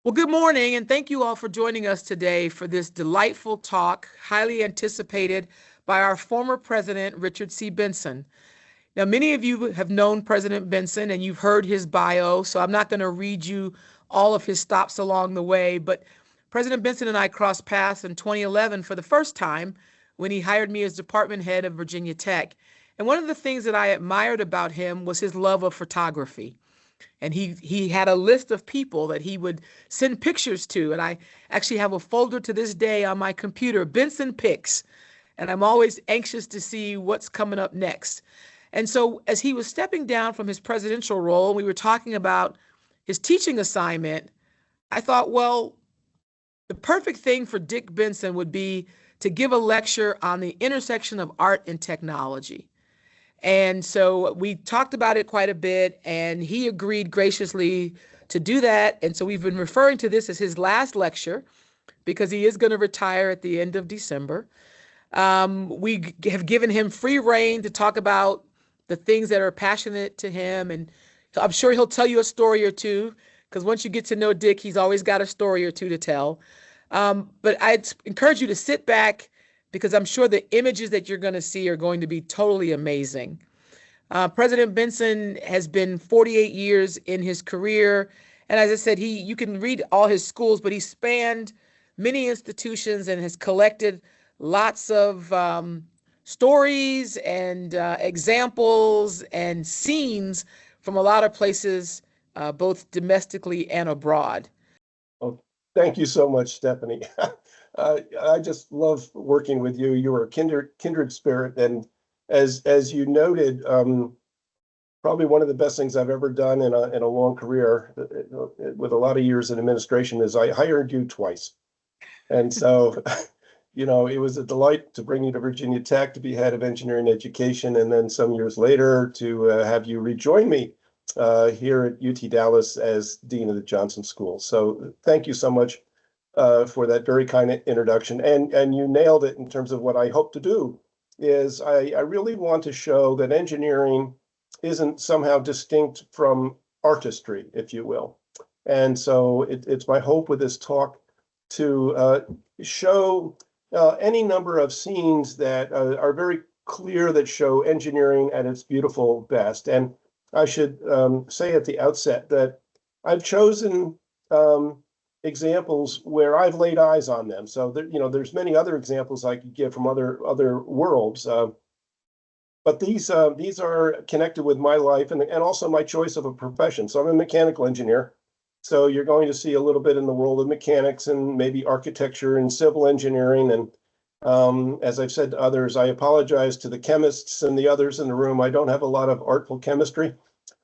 Well, good morning, and thank you all for joining us today for this delightful talk, highly anticipated by our former president, Richard C. Benson. Now, many of you have known President Benson and you've heard his bio, so I'm not going to read you all of his stops along the way, but President Benson and I crossed paths in 2011 for the first time when he hired me as department head of Virginia Tech. And one of the things that I admired about him was his love of photography. And he had a list of people that he would send pictures to. And I actually have a folder to this day on my computer, Benson Pics. And I'm always anxious to see what's coming up next. And so as he was stepping down from his presidential role, we were talking about his teaching assignment, I thought, well, the perfect thing for Dick Benson would be to give a lecture on the intersection of art and technology. And so we talked about it quite a bit, and he agreed graciously to do that. And so we've been referring to this as his last lecture because he is going to retire at the end of December. We have given him free rein to talk about the things that are passionate to him. And I'm sure he'll tell you a story or two, because once you get to know Dick, he's always got a story or two to tell. But I'd encourage you to sit back, because I'm sure the images that you're going to see are going to be totally amazing. President Benson has been 48 years in his career. And as I said, you can read all his schools, but he spanned many institutions and has collected lots of stories and examples and scenes from a lot of places, both domestically and abroad. Oh, thank you so much, Stephanie. I just love working with you. You are a kindred spirit, and as you noted, probably one of the best things I've ever done in a long career, with a lot of years in administration, is I hired you twice, and so it was a delight to bring you to Virginia Tech to be head of engineering education, and then some years later to have you rejoin me here at UT Dallas as dean of the Johnson School. So thank you so much for that very kind of introduction. And you nailed it in terms of what I hope to do is I really want to show that engineering isn't somehow distinct from artistry, if you will. And so it's my hope with this talk to show any number of scenes that are very clear, that show engineering at its beautiful best. And I should say at the outset that I've chosen examples where I've laid eyes on them. So there's many other examples I could give from other worlds, but these are connected with my life and also my choice of a profession. So I'm a mechanical engineer. So you're going to see a little bit in the world of mechanics and maybe architecture and civil engineering. And as I've said to others, I apologize to the chemists and the others in the room. I don't have a lot of artful chemistry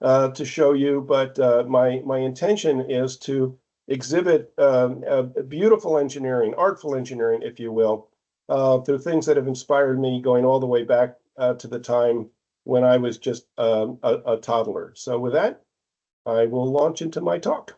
to show you, but my intention is to exhibit beautiful engineering, artful engineering, if you will, through things that have inspired me going all the way back to the time when I was just a toddler. So with that, I will launch into my talk.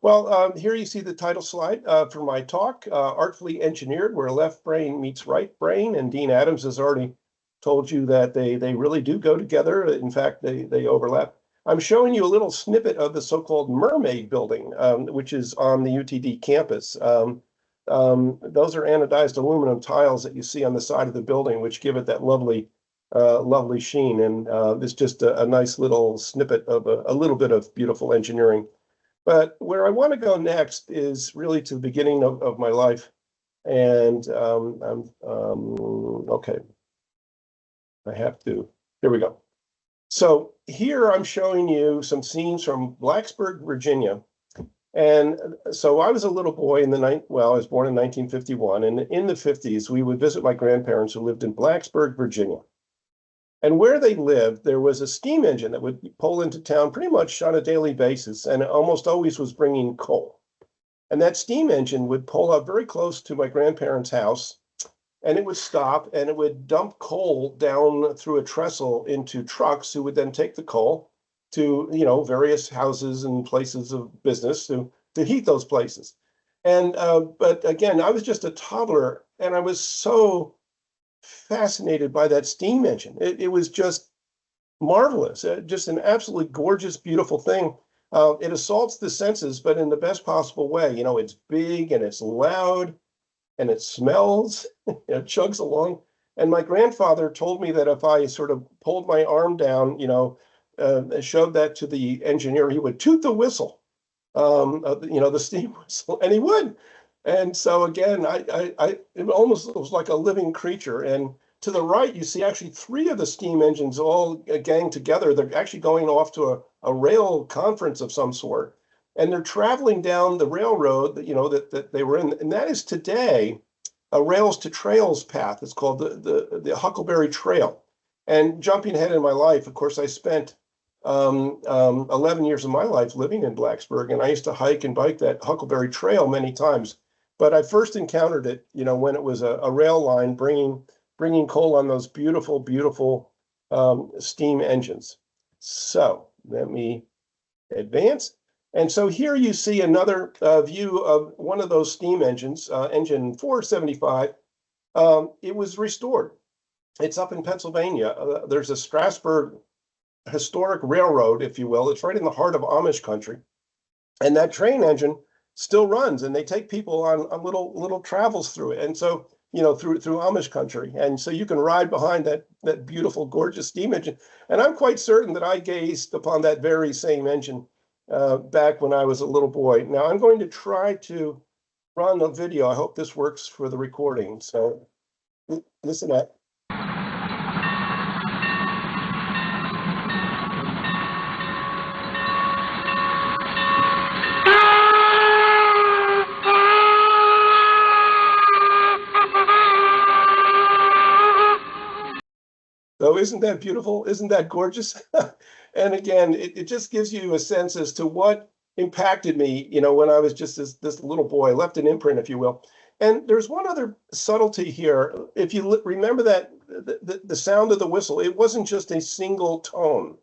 Well, here you see the title slide for my talk, Artfully Engineered, where left brain meets right brain. And Dean Adams has already told you that they really do go together. In fact, they overlap. I'm showing you a little snippet of the so-called Mermaid Building, which is on the UTD campus. Those are anodized aluminum tiles that you see on the side of the building, which give it that lovely sheen. And it's just a nice little snippet of a little bit of beautiful engineering. But where I want to go next is really to the beginning of my life. And okay, I have to, here we go. So here I'm showing you some scenes from Blacksburg, Virginia. And so I was a little boy I was born in 1951. And in the 50s, we would visit my grandparents who lived in Blacksburg, Virginia. And where they lived, there was a steam engine that would pull into town pretty much on a daily basis, and it almost always was bringing coal. And that steam engine would pull up very close to my grandparents' house, and it would stop and it would dump coal down through a trestle into trucks who would then take the coal to, various houses and places of business to heat those places. And but again, I was just a toddler, and I was so fascinated by that steam engine. It was just marvelous, just an absolutely gorgeous, beautiful thing. It assaults the senses, but in the best possible way. You know, it's big and it's loud and it smells, it chugs along. And my grandfather told me that if I sort of pulled my arm down, showed that to the engineer, he would toot the whistle, the steam whistle, and he would. And so again, it almost was like a living creature. And to the right, you see actually three of the steam engines all gang together. They're actually going off to a rail conference of some sort, and they're traveling down the railroad that they were in, and that is today a rails to trails path. It's called the Huckleberry Trail. And jumping ahead in my life, of course, I spent 11 years of my life living in Blacksburg, and I used to hike and bike that Huckleberry Trail many times. But I first encountered it, when it was a rail line bringing coal on those beautiful, beautiful steam engines. So let me advance. And so here you see another view of one of those steam engines, engine 475. It was restored. It's up in Pennsylvania. There's a Strasburg historic railroad, if you will. It's right in the heart of Amish country. And that train engine still runs, and they take people on little travels through it. And so, through Amish country. And so you can ride behind that beautiful, gorgeous steam engine. And I'm quite certain that I gazed upon that very same engine back when I was a little boy. Now I'm going to try to run a video. I hope this works for the recording. So listen up. So isn't that beautiful? Isn't that gorgeous? And again, it just gives you a sense as to what impacted me, when I was just this little boy, left an imprint, if you will. And there's one other subtlety here. If you remember that the sound of the whistle, it wasn't just a single tone.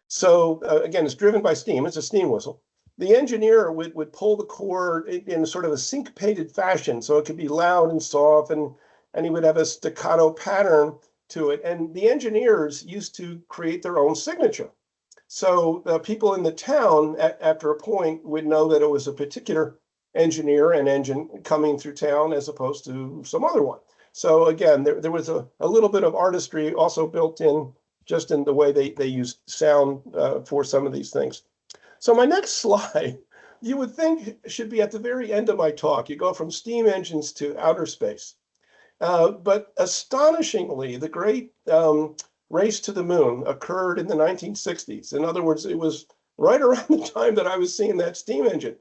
So again, it's driven by steam. It's a steam whistle. The engineer would pull the cord in sort of a syncopated fashion, so it could be loud and soft, and he would have a staccato pattern to it. And the engineers used to create their own signature. So people in the town, after a point, would know that it was a particular engineer and engine coming through town as opposed to some other one. So again, there was a little bit of artistry also built in, just in the way they used sound for some of these things. So my next slide, you would think should be at the very end of my talk. You go from steam engines to outer space. But astonishingly, the great race to the moon occurred in the 1960s. In other words, it was right around the time that I was seeing that steam engine,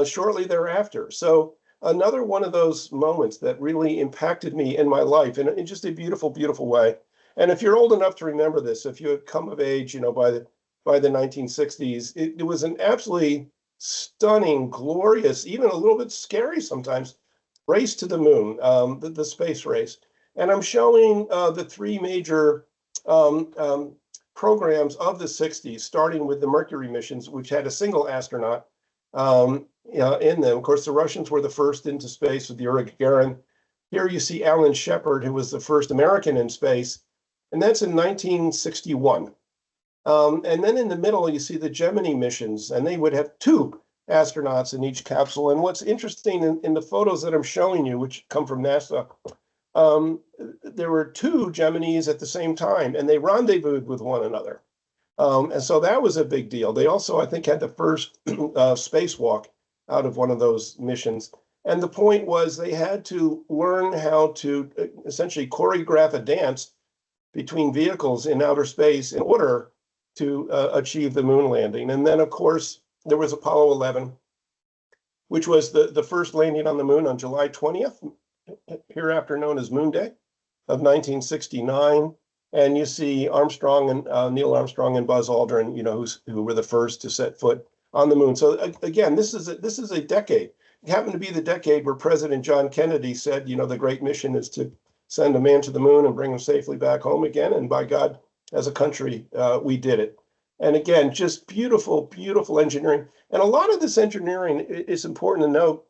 shortly thereafter. So another one of those moments that really impacted me in my life in just a beautiful, beautiful way. And if you're old enough to remember this, if you had come of age, by the 1960s, it was an absolutely stunning, glorious, even a little bit scary sometimes, race to the moon, the space race. And I'm showing the three major programs of the 60s, starting with the Mercury missions, which had a single astronaut in them. Of course, the Russians were the first into space with Yuri Gagarin. Here you see Alan Shepard, who was the first American in space, and that's in 1961. And then in the middle, you see the Gemini missions, and they would have two astronauts in each capsule. And what's interesting in the photos that I'm showing you, which come from NASA, there were two Geminis at the same time, and they rendezvoused with one another. And so that was a big deal. They also, I think, had the first spacewalk out of one of those missions. And the point was they had to learn how to essentially choreograph a dance between vehicles in outer space in order to achieve the moon landing. And then, of course, there was Apollo 11, which was the first landing on the moon on July 20th, hereafter known as Moon Day of 1969. And you see Armstrong and Neil Armstrong and Buzz Aldrin, who were the first to set foot on the moon. So again, this is a decade. It happened to be the decade where President John Kennedy said, the great mission is to send a man to the moon and bring him safely back home again. And by God, as a country, we did it. And again, just beautiful, beautiful engineering. And a lot of this engineering is important to note.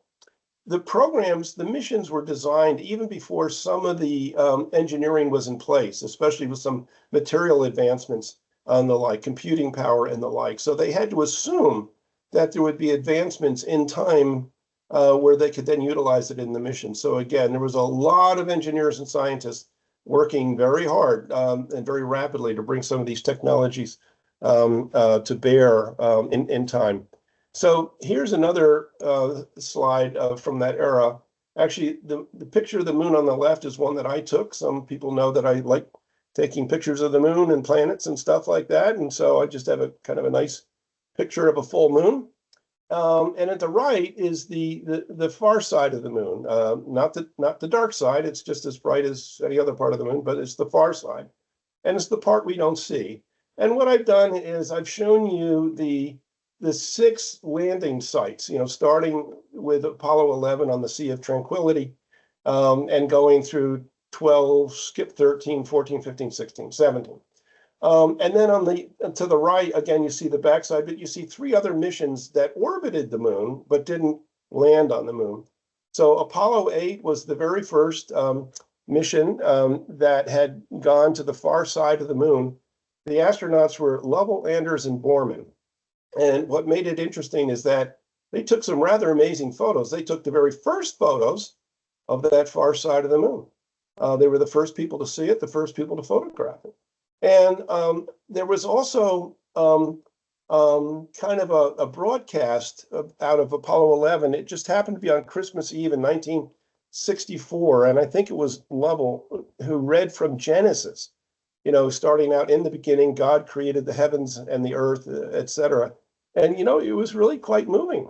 The programs, the missions were designed even before some of the engineering was in place, especially with some material advancements on the like, computing power and the like. So they had to assume that there would be advancements in time where they could then utilize it in the mission. So again, there was a lot of engineers and scientists working very hard and very rapidly to bring some of these technologies to bear in time. So here's another slide from that era. Actually, the picture of the moon on the left is one that I took. Some people know that I like taking pictures of the moon and planets and stuff like that. And so I just have a kind of a nice picture of a full moon. And at the right is the far side of the moon, not the dark side. It's just as bright as any other part of the moon, but it's the far side, and it's the part we don't see. And what I've done is I've shown you the 6 landing sites, starting with Apollo 11 on the Sea of Tranquility, and going through 12, skip 13, 14, 15, 16, 17. And then to the right, again, you see the backside, but you see 3 other missions that orbited the moon, but didn't land on the moon. So Apollo 8 was the very first mission that had gone to the far side of the moon. The astronauts were Lovell, Anders, and Borman. And what made it interesting is that they took some rather amazing photos. They took the very first photos of that far side of the moon. They were the first people to see it, the first people to photograph it. And there was also kind of a broadcast out of Apollo 11. It just happened to be on Christmas Eve in 1964. And I think it was Lovell who read from Genesis, starting out in the beginning, God created the heavens and the earth, etc. And, it was really quite moving,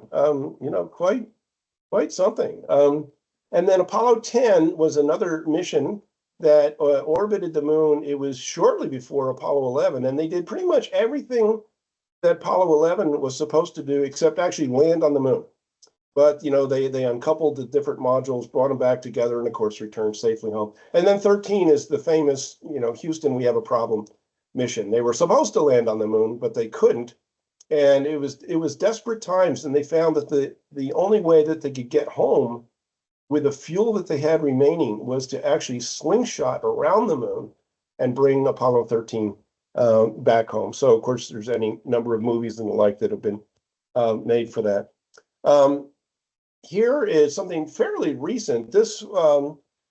quite something. And then Apollo 10 was another mission that orbited the moon. It was shortly before Apollo 11, and they did pretty much everything that Apollo 11 was supposed to do, except actually land on the moon. But, they uncoupled the different modules, brought them back together, and of course, returned safely home. And then 13 is the famous, Houston, we have a problem mission. They were supposed to land on the moon, but they couldn't. And it was desperate times, and they found that the only way that they could get home with the fuel that they had remaining was to actually slingshot around the moon and bring Apollo 13 back home. So, of course, there's any number of movies and the like that have been made for that. Here is something fairly recent. This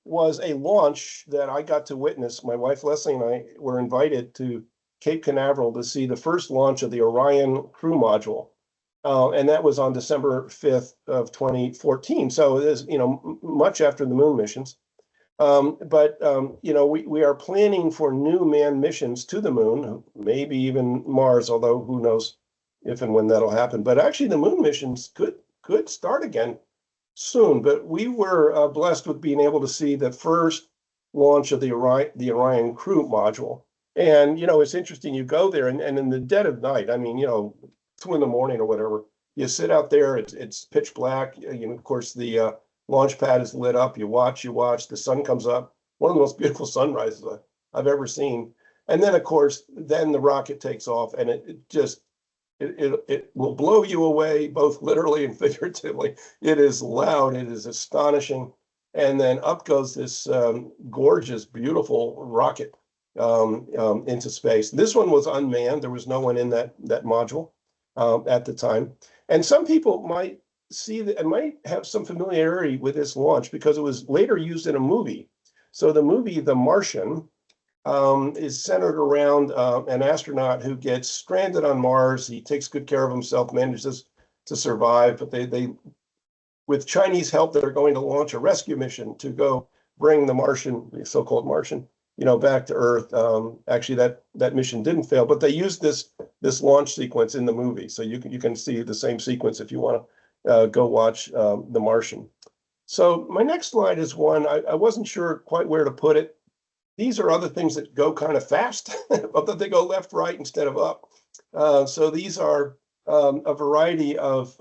was a launch that I got to witness. My wife Leslie and I were invited to Cape Canaveral to see the first launch of the Orion crew module. And that was on December 5th of 2014. So it is, much after the moon missions. But we are planning for new manned missions to the moon, maybe even Mars, although who knows if and when that'll happen. But actually, the moon missions could start again soon. But we were blessed with being able to see the first launch of the Orion crew module. And, it's interesting. You go there and in the dead of night, 2 in the morning or whatever, you sit out there, it's pitch black. Of course, the launch pad is lit up. You watch, the sun comes up. One of the most beautiful sunrises I've ever seen. And then, of course, then the rocket takes off, and it will blow you away, both literally and figuratively. It is loud. It is astonishing. And then up goes this gorgeous, beautiful rocket into space. This one was unmanned. There was no one in that module at the time. And some people might see that and might have some familiarity with this launch because it was later used in a movie. So the movie The Martian is centered around an astronaut who gets stranded on Mars. He takes good care of himself, manages to survive, but they with Chinese help, they're going to launch a rescue mission to go bring the Martian, the so-called Martian, back to Earth. Actually, that mission didn't fail, but they used this launch sequence in the movie, so you can see the same sequence if you want to go watch The Martian. So my next slide is one I wasn't sure quite where to put it. These are other things that go kind of fast, but that they go left, right instead of up. So these are a variety of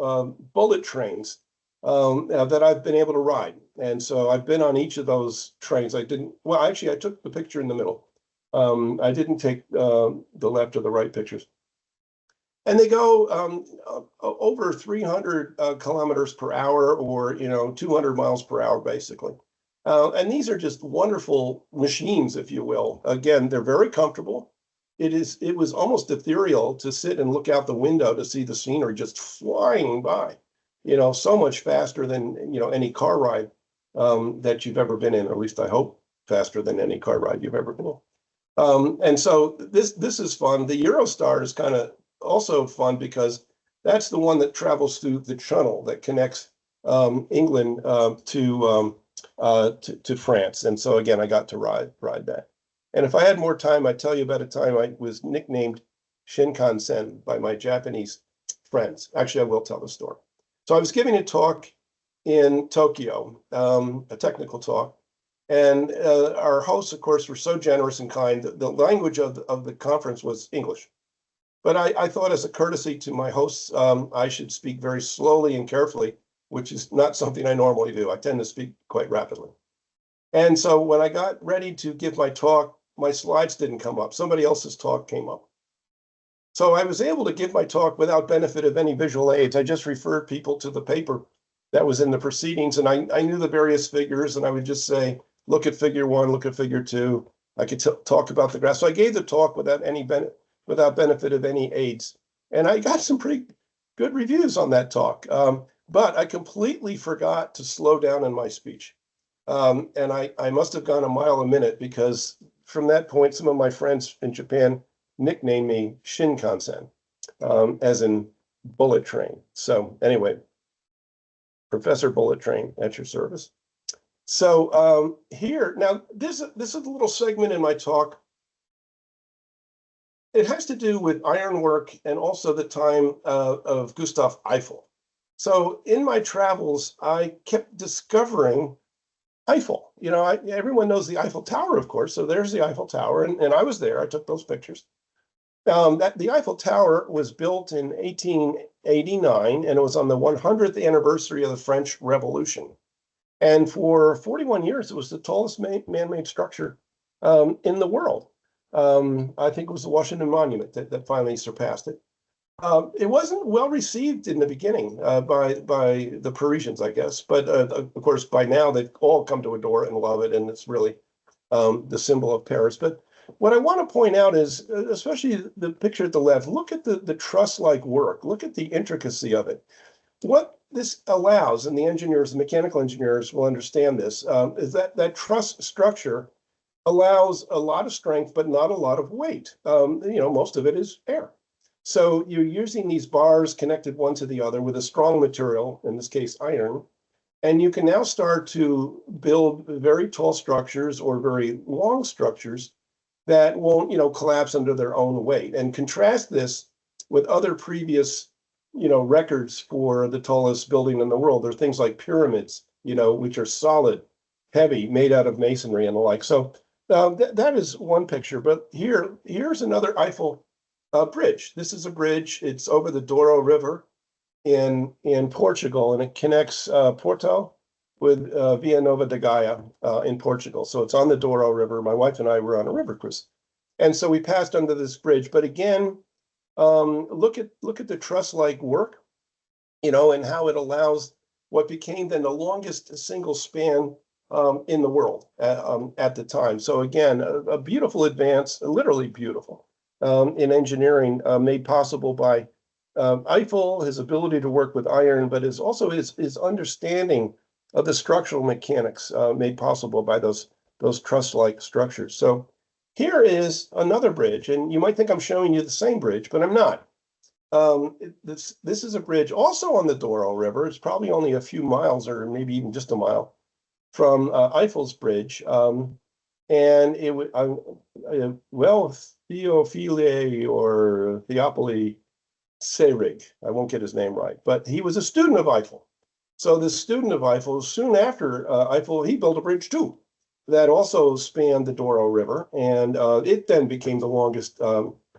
bullet trains that I've been able to ride. And so I've been on each of those trains. I took the picture in the middle. I didn't take the left or the right pictures. And they go over 300 kilometers per hour or, 200 miles per hour, basically. And these are just wonderful machines, if you will. Again, they're very comfortable. it was almost ethereal to sit and look out the window to see the scenery just flying by, so much faster than, any car ride that you've ever been in, or at least I hope faster than any car ride you've ever been in. And so this is fun. The Eurostar is kind of also fun because that's the one that travels through the channel that connects England to France. And so again, I got to ride that. And if I had more time, I'd tell you about a time I was nicknamed Shinkansen by my Japanese friends. Actually, I will tell the story. So I was giving a talk in Tokyo, a technical talk. And our hosts, of course, were so generous and kind. The language of the conference was English. But I thought as a courtesy to my hosts, I should speak very slowly and carefully, which is not something I normally do. I tend to speak quite rapidly. And so when I got ready to give my talk, my slides didn't come up. Somebody else's talk came up. So I was able to give my talk without benefit of any visual aids. I just referred people to the paper that was in the proceedings, and I knew the various figures, and I would just say, look at figure 1, look at figure 2. I could talk about the graph. So I gave the talk without benefit of any aids. And I got some pretty good reviews on that talk. But I completely forgot to slow down in my speech. And I must have gone a mile a minute because from that point, some of my friends in Japan nicknamed me Shinkansen, as in bullet train. So anyway, Professor Bullet Train at your service. So here, now this is a little segment in my talk. It has to do with ironwork and also the time of Gustav Eiffel. So in my travels, I kept discovering Eiffel. Everyone knows the Eiffel Tower, of course. So there's the Eiffel Tower, and I was there. I took those pictures. The Eiffel Tower was built in 1889, and it was on the 100th anniversary of the French Revolution. And for 41 years, it was the tallest man-made structure in the world. I think it was the Washington Monument that finally surpassed it. It wasn't well received in the beginning by the Parisians, I guess. But of course, by now, they've all come to adore it and love it. And it's really the symbol of Paris. But what I want to point out is, especially the picture at the left, look at the truss-like work. Look at the intricacy of it. What this allows, and the engineers, the mechanical engineers will understand this, is that truss structure allows a lot of strength, but not a lot of weight. Most of it is air. So you're using these bars connected one to the other with a strong material, in this case, iron, and you can now start to build very tall structures or very long structures that won't, collapse under their own weight. And contrast this with other previous, records for the tallest building in the world. There are things like pyramids, which are solid, heavy, made out of masonry and the like. So that is one picture. But here's another Eiffel bridge. This is a bridge. It's over the Douro River in Portugal, and it connects Porto with Via Nova de Gaia in Portugal. So it's on the Douro River. My wife and I were on a river cruise, and so we passed under this bridge. But again, look at the truss-like work, and how it allows what became then the longest single span in the world at the time. So again, a beautiful advance, literally beautiful, in engineering, made possible by Eiffel, his ability to work with iron, but is also his understanding of the structural mechanics made possible by those truss-like structures. So here is another bridge, and you might think I'm showing you the same bridge, but I'm not. This is a bridge also on the Douro River. It's probably only a few miles, or maybe even just a mile, from Eiffel's bridge. And it would, Theophile or Theophile Seyrig, I won't get his name right, but he was a student of Eiffel. So this student of Eiffel, soon after Eiffel, he built a bridge too that also spanned the Douro River, and it then became the longest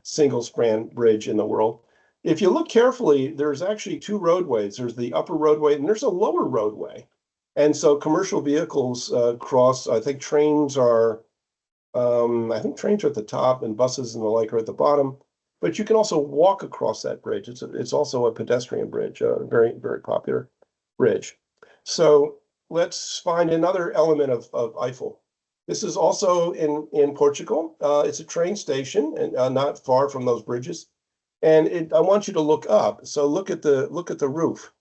single-span bridge in the world. If you look carefully, there's actually two roadways. There's the upper roadway, and there's a lower roadway. And so commercial vehicles cross. I think trains are at the top, and buses and the like are at the bottom. But you can also walk across that bridge. It's also a pedestrian bridge, a very, very popular bridge. So let's find another element of Eiffel. This is also in Portugal. It's a train station and not far from those bridges. And I want you to look up. So look at the roof.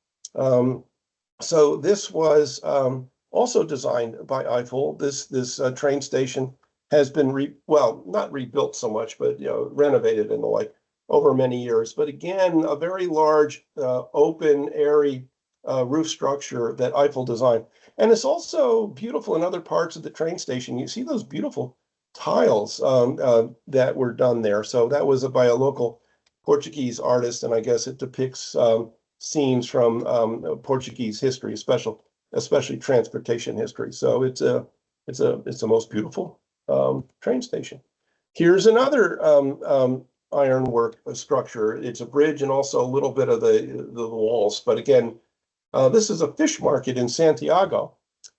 So this was also designed by Eiffel. This train station has been not rebuilt so much, but renovated and the like over many years. But again, a very large, open, airy roof structure that Eiffel designed. And it's also beautiful in other parts of the train station. You see those beautiful tiles that were done there. So that was by a local Portuguese artist, and I guess it depicts scenes from Portuguese history, especially transportation history. So it's a most beautiful train station. Here's another ironwork structure. It's a bridge and also a little bit of the walls. But again, this is a fish market in Santiago.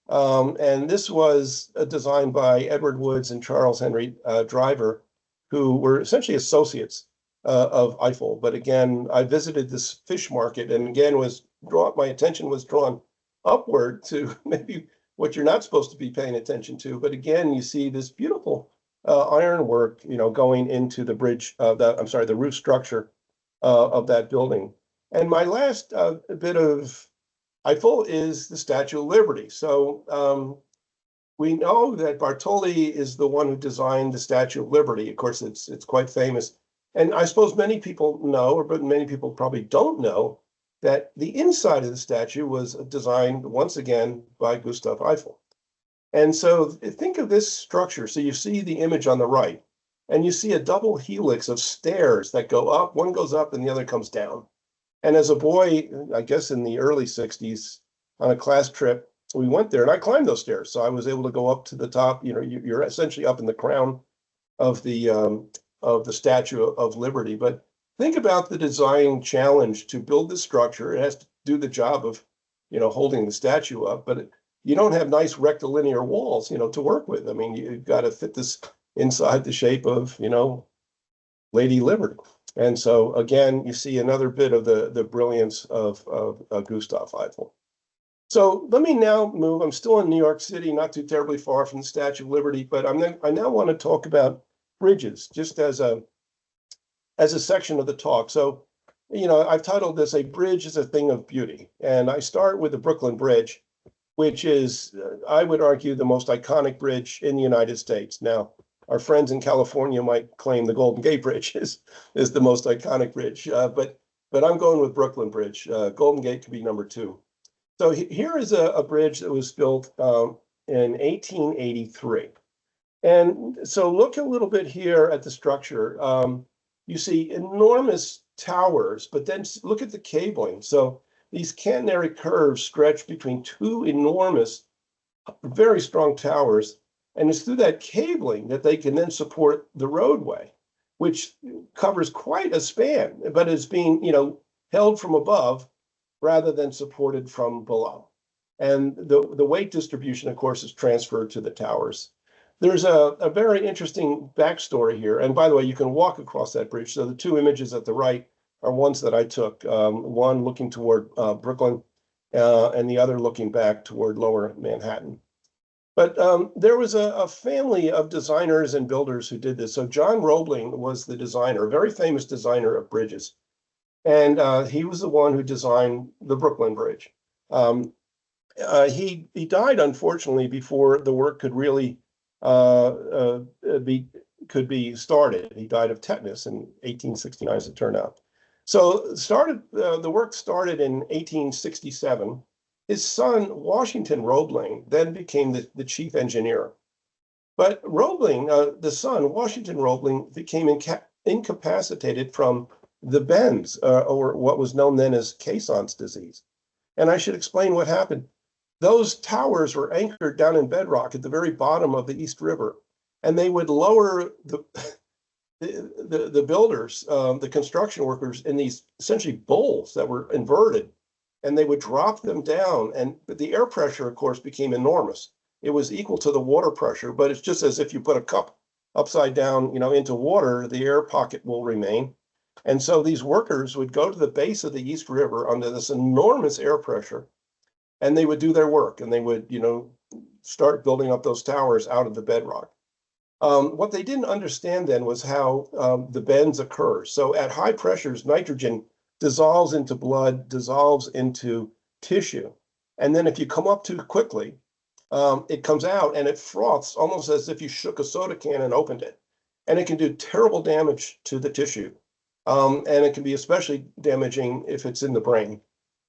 And this was designed by Edward Woods and Charles Henry Driver, who were essentially associates of Eiffel. But again, I visited this fish market, and again, my attention was drawn upward to maybe what you're not supposed to be paying attention to. But again, you see this beautiful ironwork, going into the bridge, the roof structure of that building. And my last bit of Eiffel is the Statue of Liberty. So we know that Bartoli is the one who designed the Statue of Liberty. Of course, it's quite famous. And I suppose many people know, but many people probably don't know, that the inside of the statue was designed once again by Gustav Eiffel. And so think of this structure. So you see the image on the right, and you see a double helix of stairs that go up. One goes up and the other comes down. And as a boy, I guess in the early 60s, on a class trip, we went there and I climbed those stairs. So I was able to go up to the top. You're essentially up in the crown of the Statue of Liberty. But think about the design challenge to build this structure. It has to do the job of, holding the statue up, but you don't have nice rectilinear walls, to work with. I mean, you've got to fit this inside the shape of, Lady Liberty. And so again, you see another bit of the brilliance of Gustav Eiffel. So let me now move. I'm still in New York City, not too terribly far from the Statue of Liberty, but I now want to talk about bridges, just as a section of the talk. So, I've titled this "A Bridge is a Thing of Beauty," and I start with the Brooklyn Bridge, which is, I would argue, the most iconic bridge in the United States. Now, our friends in California might claim the Golden Gate Bridge is the most iconic bridge, but I'm going with Brooklyn Bridge. Golden Gate could be number 2. So here is a bridge that was built in 1883. And so look a little bit here at the structure. You see enormous towers, but then look at the cabling. So these catenary curves stretch between 2 enormous, very strong towers. And it's through that cabling that they can then support the roadway, which covers quite a span, but is being, held from above rather than supported from below. And the weight distribution, of course, is transferred to the towers. There's a very interesting backstory here. And by the way, you can walk across that bridge. So the 2 images at the right are ones that I took, one looking toward Brooklyn and the other looking back toward lower Manhattan. But there was a family of designers and builders who did this. So John Roebling was the designer, a very famous designer of bridges. And he was the one who designed the Brooklyn Bridge. He died, unfortunately, before the work could really be started. He died of tetanus in 1869, as it turned out. So the work started in 1867. His son, Washington Roebling, then became the chief engineer. But Roebling, the son, Washington Roebling, became incapacitated from the bends, or what was known then as caisson's disease. And I should explain what happened. Those towers were anchored down in bedrock at the very bottom of the East River, and they would lower the builders, the construction workers, in these essentially bowls that were inverted, and they would drop them down. But the air pressure, of course, became enormous. It was equal to the water pressure, but it's just as if you put a cup upside down, into water, the air pocket will remain. And so these workers would go to the base of the East River under this enormous air pressure, and they would do their work, and they would, start building up those towers out of the bedrock. What they didn't understand then was how the bends occur. So at high pressures, nitrogen dissolves into blood, dissolves into tissue. And then if you come up too quickly, it comes out and it froths almost as if you shook a soda can and opened it. And it can do terrible damage to the tissue. And it can be especially damaging if it's in the brain.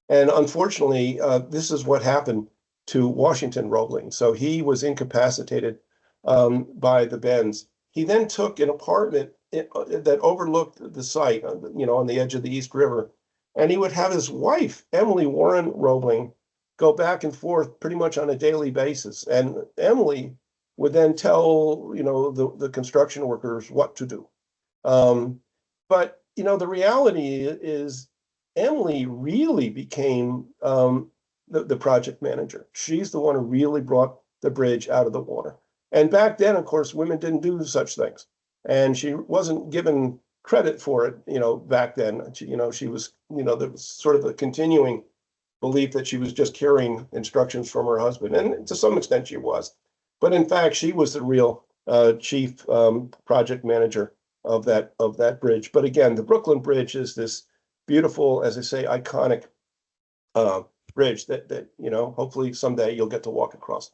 And unfortunately, this is what happened to Washington Roebling. So he was incapacitated by the bends. He then took an apartment that overlooked the site, on the edge of the East River, and he would have his wife, Emily Warren Roebling, go back and forth pretty much on a daily basis. And Emily would then tell, the construction workers what to do. But the reality is Emily really became the project manager. She's the one who really brought the bridge out of the water. And back then, of course, women didn't do such things. And she wasn't given credit for it, back then. She was, there was sort of a continuing belief that she was just carrying instructions from her husband. And to some extent she was. But in fact, she was the real chief project manager of that bridge. But again, the Brooklyn Bridge is this beautiful, as I say, iconic bridge that hopefully someday you'll get to walk across.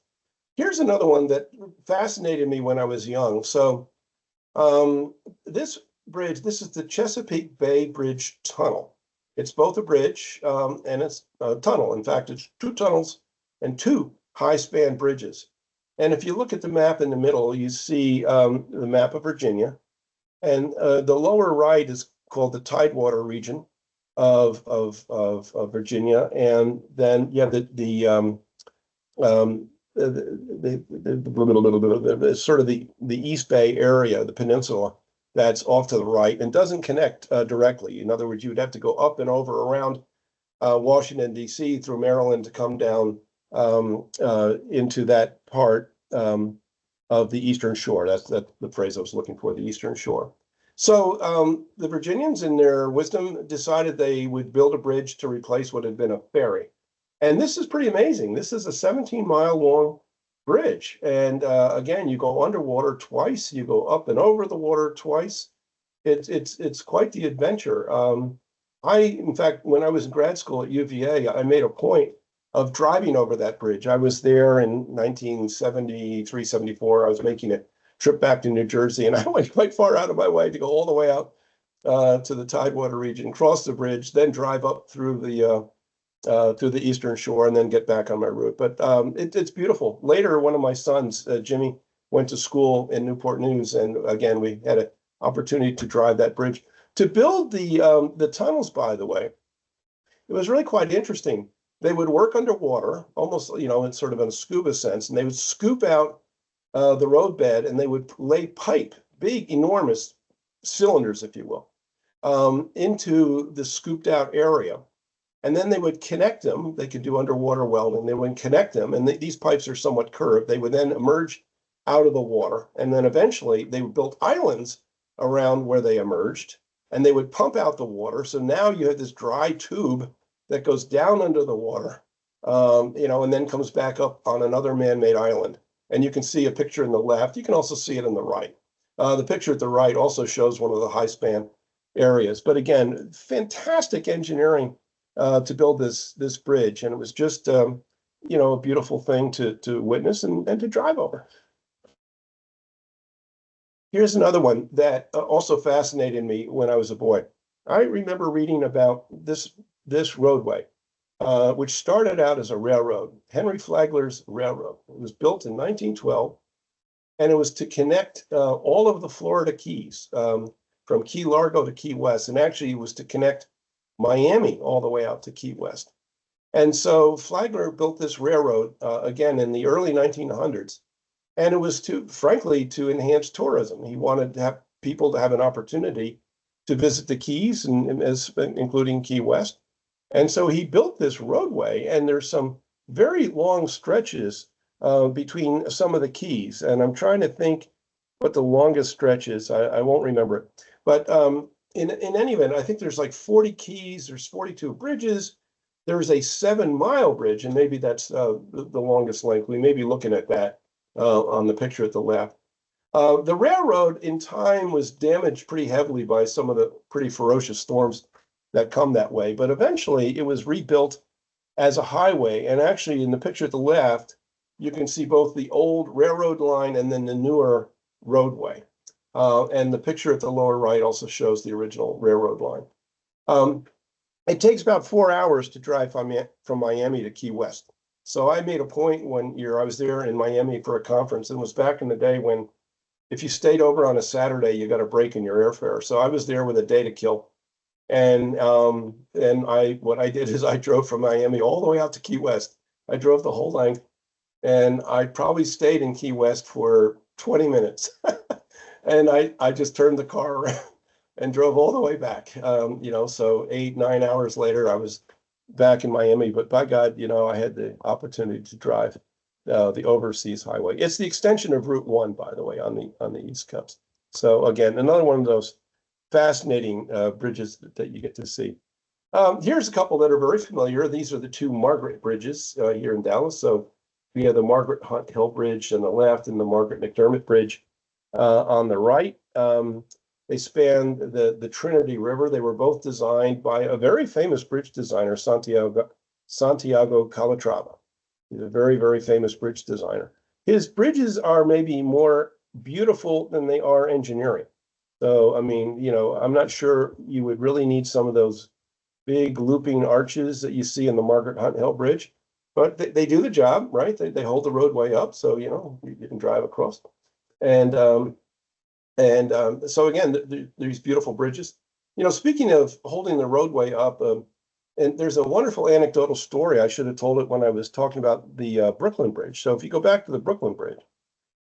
Here's another one that fascinated me when I was young. So this bridge, this is the Chesapeake Bay Bridge Tunnel. It's both a bridge and it's a tunnel. In fact, it's two tunnels and two high-span bridges. And if you look at the map in the middle, you see the map of Virginia. And the lower right is called the Tidewater region of Virginia. And then you have the sort of the East Bay area, the peninsula, that's off to the right and doesn't connect directly. In other words, you would have to go up and over around Washington, D.C. through Maryland to come down into that part of the Eastern Shore. That's the phrase I was looking for, the Eastern Shore. So the Virginians, in their wisdom, decided they would build a bridge to replace what had been a ferry. And this is pretty amazing. This is a 17-mile long bridge. And again, you go underwater twice, you go up and over the water twice. It's quite the adventure. In fact, when I was in grad school at UVA, I made a point of driving over that bridge. I was there in 1973, 74. I was making a trip back to New Jersey, and I went quite far out of my way to go all the way out to the Tidewater region, cross the bridge, then drive up through the Eastern Shore, and then get back on my route. But it's beautiful. Later, one of my sons, Jimmy, went to school in Newport News, and again, we had an opportunity to drive that bridge. To build the tunnels, by the way, it was really quite interesting. They would work underwater, almost, in sort of a scuba sense, and they would scoop out the roadbed, and they would lay pipe, big, enormous cylinders, if you will, into the scooped out area. And then they would connect them. They could do underwater welding. They would connect them, and these pipes are somewhat curved. They would then emerge out of the water, and then eventually they would build islands around where they emerged, and they would pump out the water. So now you have this dry tube that goes down under the water, and then comes back up on another man-made island. And you can see a picture in the left. You can also see it in the right. The picture at the right also shows one of the high-span areas. But again, fantastic engineering to build this bridge, and it was just a beautiful thing to witness and to drive over. Here's another one that also fascinated me when I was a boy. I remember reading about this roadway, which started out as a railroad, Henry Flagler's Railroad. It was built in 1912, and it was to connect all of the Florida Keys, from Key Largo to Key West, and actually it was to connect Miami all the way out to Key West. And so Flagler built this railroad again in the early 1900s, and it was frankly to enhance tourism. He wanted to have people to have an opportunity to visit the Keys, including Key West. And so he built this roadway, and there's some very long stretches between some of the Keys. And I'm trying to think what the longest stretch is. I won't remember it. But in any event, I think there's like 40 keys, there's 42 bridges, There's a 7-mile bridge, and maybe that's the longest length. We may be looking at that on the picture at the left. The railroad in time was damaged pretty heavily by some of the pretty ferocious storms that come that way, but eventually it was rebuilt as a highway. And actually, in the picture at the left, you can see both the old railroad line and then the newer roadway. And the picture at the lower right also shows the original railroad line. It takes about 4 hours to drive from Miami to Key West. So I made a point one year, I was there in Miami for a conference, and it was back in the day when if you stayed over on a Saturday, you got a break in your airfare. So I was there with a day to kill. And what I did is I drove from Miami all the way out to Key West. I drove the whole length, and I probably stayed in Key West for 20 minutes. And I just turned the car around and drove all the way back. So 8-9 hours later, I was back in Miami. But by God, I had the opportunity to drive the overseas highway. It's the extension of Route 1, by the way, on the East Coast. So again, another one of those fascinating bridges that you get to see. Here's a couple that are very familiar. These are the two Margaret bridges here in Dallas. So we have the Margaret Hunt Hill Bridge on the left and the Margaret McDermott Bridge on the right. They span the Trinity River. They were both designed by a very famous bridge designer, Santiago Calatrava. He's a very, very famous bridge designer. His bridges are maybe more beautiful than they are engineering. So, I mean, I'm not sure you would really need some of those big looping arches that you see in the Margaret Hunt Hill Bridge, but they do the job, right? They hold the roadway up, so, you can drive across. And so again, these beautiful bridges. Speaking of holding the roadway up, and there's a wonderful anecdotal story. I should have told it when I was talking about the Brooklyn Bridge. So if you go back to the Brooklyn Bridge,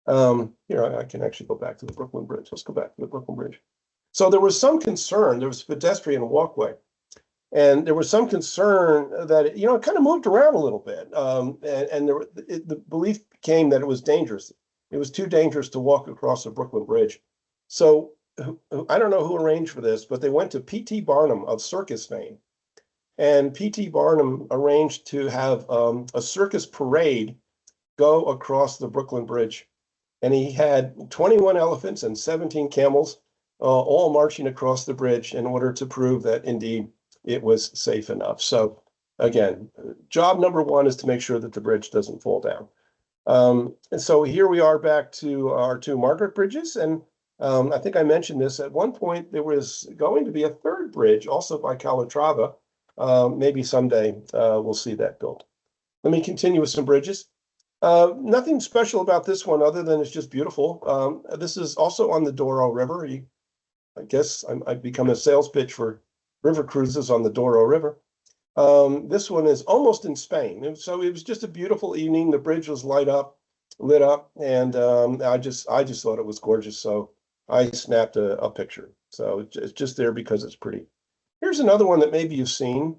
I can actually go back to the Brooklyn Bridge. Let's go back to the Brooklyn Bridge. So there was some concern. There was a pedestrian walkway, and there was some concern that it kind of moved around a little bit. And the belief came that it was dangerous. It was too dangerous to walk across the Brooklyn Bridge. So I don't know who arranged for this, but they went to P.T. Barnum of circus fame. And P.T. Barnum arranged to have a circus parade go across the Brooklyn Bridge. And he had 21 elephants and 17 camels all marching across the bridge in order to prove that indeed it was safe enough. So again, job number one is to make sure that the bridge doesn't fall down. And so here we are back to our two Margaret bridges. And I think I mentioned this at one point, there was going to be a third bridge also by Calatrava. Maybe someday we'll see that built. Let me continue with some bridges. Nothing special about this one other than it's just beautiful. This is also on the Douro River. I guess I've become a sales pitch for river cruises on the Douro River. This one is almost in Spain. So it was just a beautiful evening. The bridge was lit up, and I just thought it was gorgeous. So I snapped a picture. So it's just there because it's pretty. Here's another one that maybe you've seen.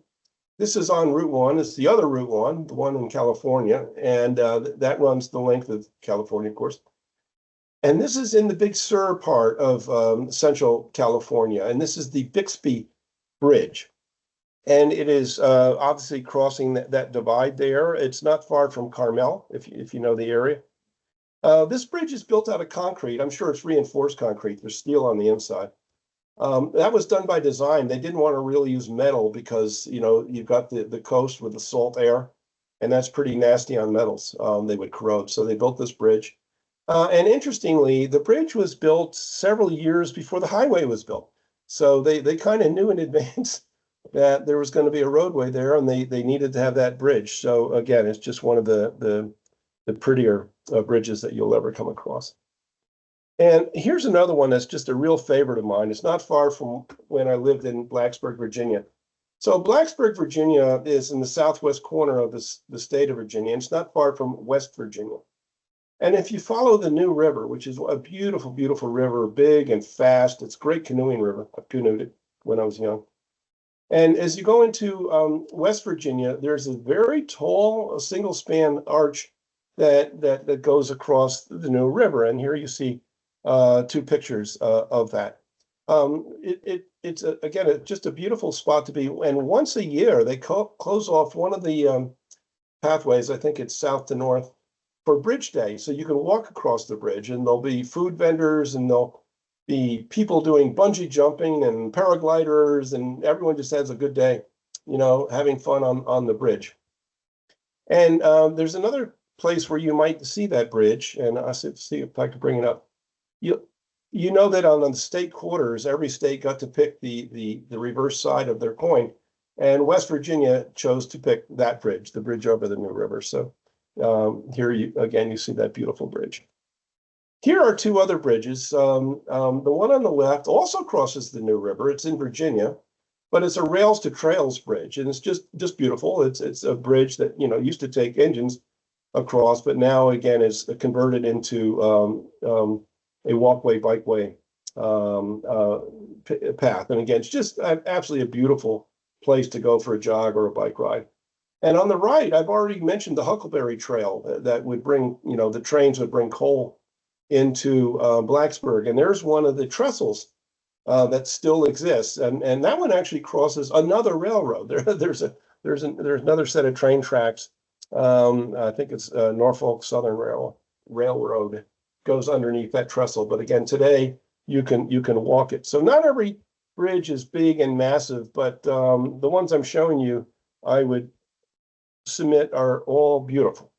This is on Route 1. It's the other Route 1, the one in California, and that runs the length of California, of course. And this is in the Big Sur part of Central California, and this is the Bixby Bridge. And it is obviously crossing that divide there. It's not far from Carmel, if you know the area. This bridge is built out of concrete. I'm sure it's reinforced concrete. There's steel on the inside. That was done by design. They didn't want to really use metal because, you've got the coast with the salt air, and that's pretty nasty on metals. They would corrode. So they built this bridge. And interestingly, the bridge was built several years before the highway was built. So they kind of knew in advance that there was going to be a roadway there, and they needed to have that bridge. So again, it's just one of the prettier bridges that you'll ever come across. And here's another one that's just a real favorite of mine. It's not far from when I lived in Blacksburg, Virginia. So Blacksburg, Virginia is in the southwest corner of the state of Virginia. And it's not far from West Virginia. And if you follow the New River, which is a beautiful, beautiful river, big and fast, it's a great canoeing river. I canoed it when I was young. And as you go into West Virginia, there's a very tall single span arch that goes across the New River. And here you see two pictures of that. It's again just a beautiful spot to be. And once a year, they close off one of the pathways. I think it's south to north for Bridge Day, so you can walk across the bridge, and there'll be food vendors, and there'll be people doing bungee jumping and paragliders, and everyone just has a good day, having fun on the bridge. And there's another place where you might see that bridge, and I'll see if I can bring it up. You know that on the state quarters, every state got to pick the reverse side of their coin, and West Virginia chose to pick that bridge, the bridge over the New River. So here you see that beautiful bridge. Here are two other bridges. The one on the left also crosses the New River. It's in Virginia, but it's a rails to trails bridge, and it's just beautiful. It's a bridge that used to take engines across, but now again is converted into a walkway, bikeway path. And again, it's just absolutely a beautiful place to go for a jog or a bike ride. And on the right, I've already mentioned the Huckleberry Trail that would bring, the trains would bring coal into Blacksburg. And there's one of the trestles that still exists. And that one actually crosses another railroad. There's another set of train tracks. I think it's Norfolk Southern Railroad goes underneath that trestle. But again, today you can walk it. So not every bridge is big and massive, but the ones I'm showing you, I would submit are all beautiful.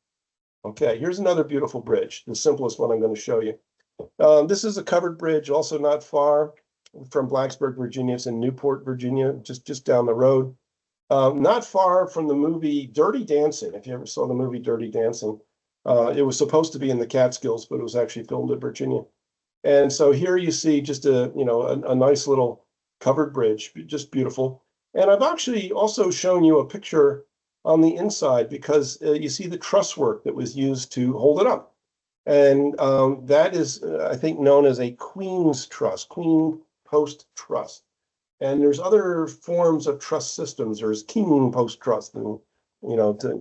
Okay, here's another beautiful bridge, the simplest one I'm going to show you. This is a covered bridge, also not far from Blacksburg, Virginia. It's in Newport, Virginia, just down the road. Not far from the movie Dirty Dancing. If you ever saw the movie Dirty Dancing, it was supposed to be in the Catskills, but it was actually filmed in Virginia. And so here you see just a nice little covered bridge, just beautiful. And I've actually also shown you a picture on the inside because you see the truss work that was used to hold it up. And that is, I think, known as a Queen's truss, Queen post truss. And there's other forms of truss systems. There's King post truss and,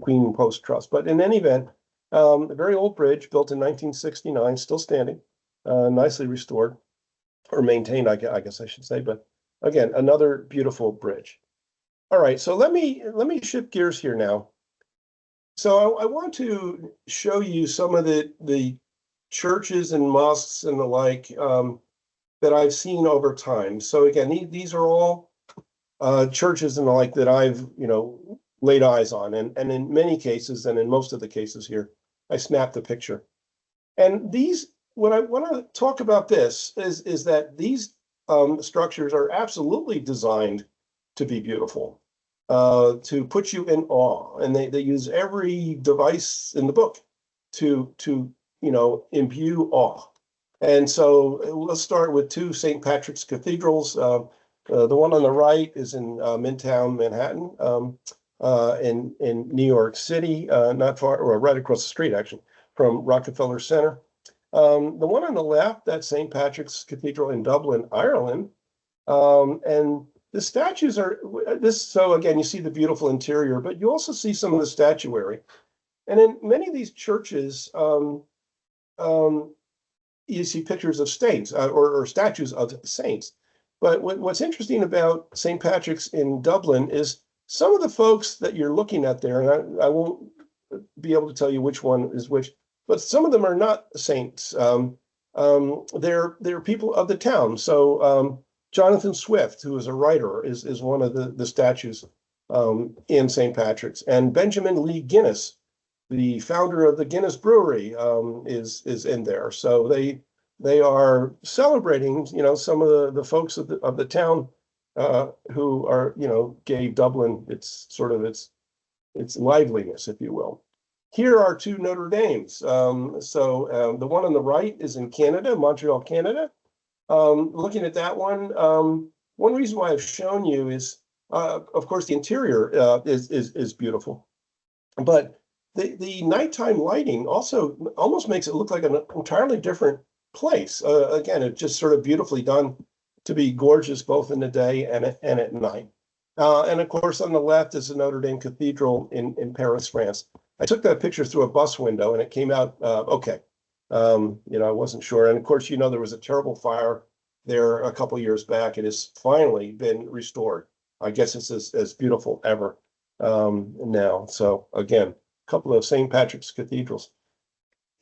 Queen post truss. But in any event, a very old bridge built in 1969, still standing, nicely restored or maintained, I guess I should say. But again, another beautiful bridge. All right, so let me shift gears here now. So I want to show you some of the churches and mosques and the like that I've seen over time. So again, these are all churches and the like that I've laid eyes on, and in many cases, and in most of the cases here, I snapped a picture. And what I want to talk about this is that these structures are absolutely designed to be beautiful, to put you in awe. And they use every device in the book to imbue awe. And so let's start with two St. Patrick's cathedrals. The one on the right is in Midtown Manhattan, in New York City, not far, or right across the street, actually, from Rockefeller Center. The one on the left, that's St. Patrick's Cathedral in Dublin, Ireland. And the statues are this. So again, you see the beautiful interior, but you also see some of the statuary. And in many of these churches, you see pictures of saints or statues of saints. But what's interesting about St. Patrick's in Dublin is some of the folks that you're looking at there, and I won't be able to tell you which one is which, but some of them are not saints. They're people of the town. So Jonathan Swift, who is a writer, is one of the statues in St. Patrick's. And Benjamin Lee Guinness, the founder of the Guinness Brewery, is in there. So they are celebrating, some of the folks of the town who are, gave Dublin its liveliness, if you will. Here are two Notre Dames. So the one on the right is in Canada, Montreal, Canada. Looking at that one reason why I've shown you is, of course, the interior is beautiful, but the nighttime lighting also almost makes it look like an entirely different place. Again, it's just sort of beautifully done to be gorgeous both in the day and at night. And of course, on the left is the Notre Dame Cathedral in Paris, France. I took that picture through a bus window, and it came out okay. I wasn't sure. And of course, there was a terrible fire there a couple years back. It has finally been restored. I guess it's as beautiful ever now. So again, a couple of St. Patrick's cathedrals.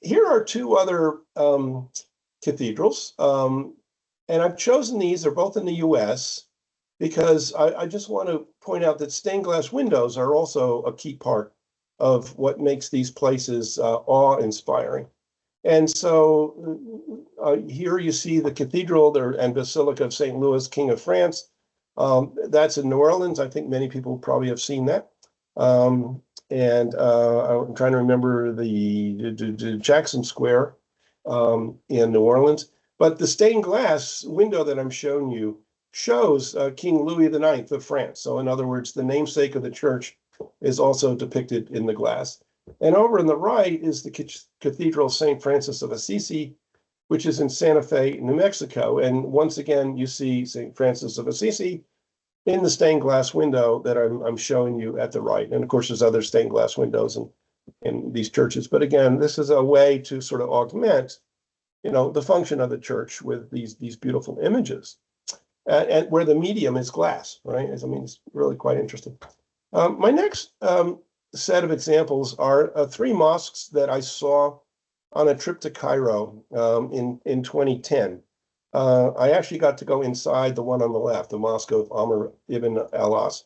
Here are two other cathedrals, and I've chosen these. They're both in the U.S. because I just want to point out that stained glass windows are also a key part of what makes these places awe-inspiring. And so here you see the cathedral and Basilica of St. Louis, King of France. That's in New Orleans. I think many people probably have seen that. And I'm trying to remember the Jackson Square in New Orleans. But the stained glass window that I'm showing you shows King Louis IX of France. So in other words, the namesake of the church is also depicted in the glass. And over on the right is the Cathedral of St. Francis of Assisi, which is in Santa Fe, New Mexico. And once again, you see St. Francis of Assisi in the stained glass window that I'm showing you at the right. And of course, there's other stained glass windows in these churches. But again, this is a way to sort of augment, the function of the church with these beautiful images, and where the medium is glass, right? I mean, it's really quite interesting. My next set of examples are three mosques that I saw on a trip to Cairo in 2010. I actually got to go inside the one on the left, the Mosque of Amr ibn al-As.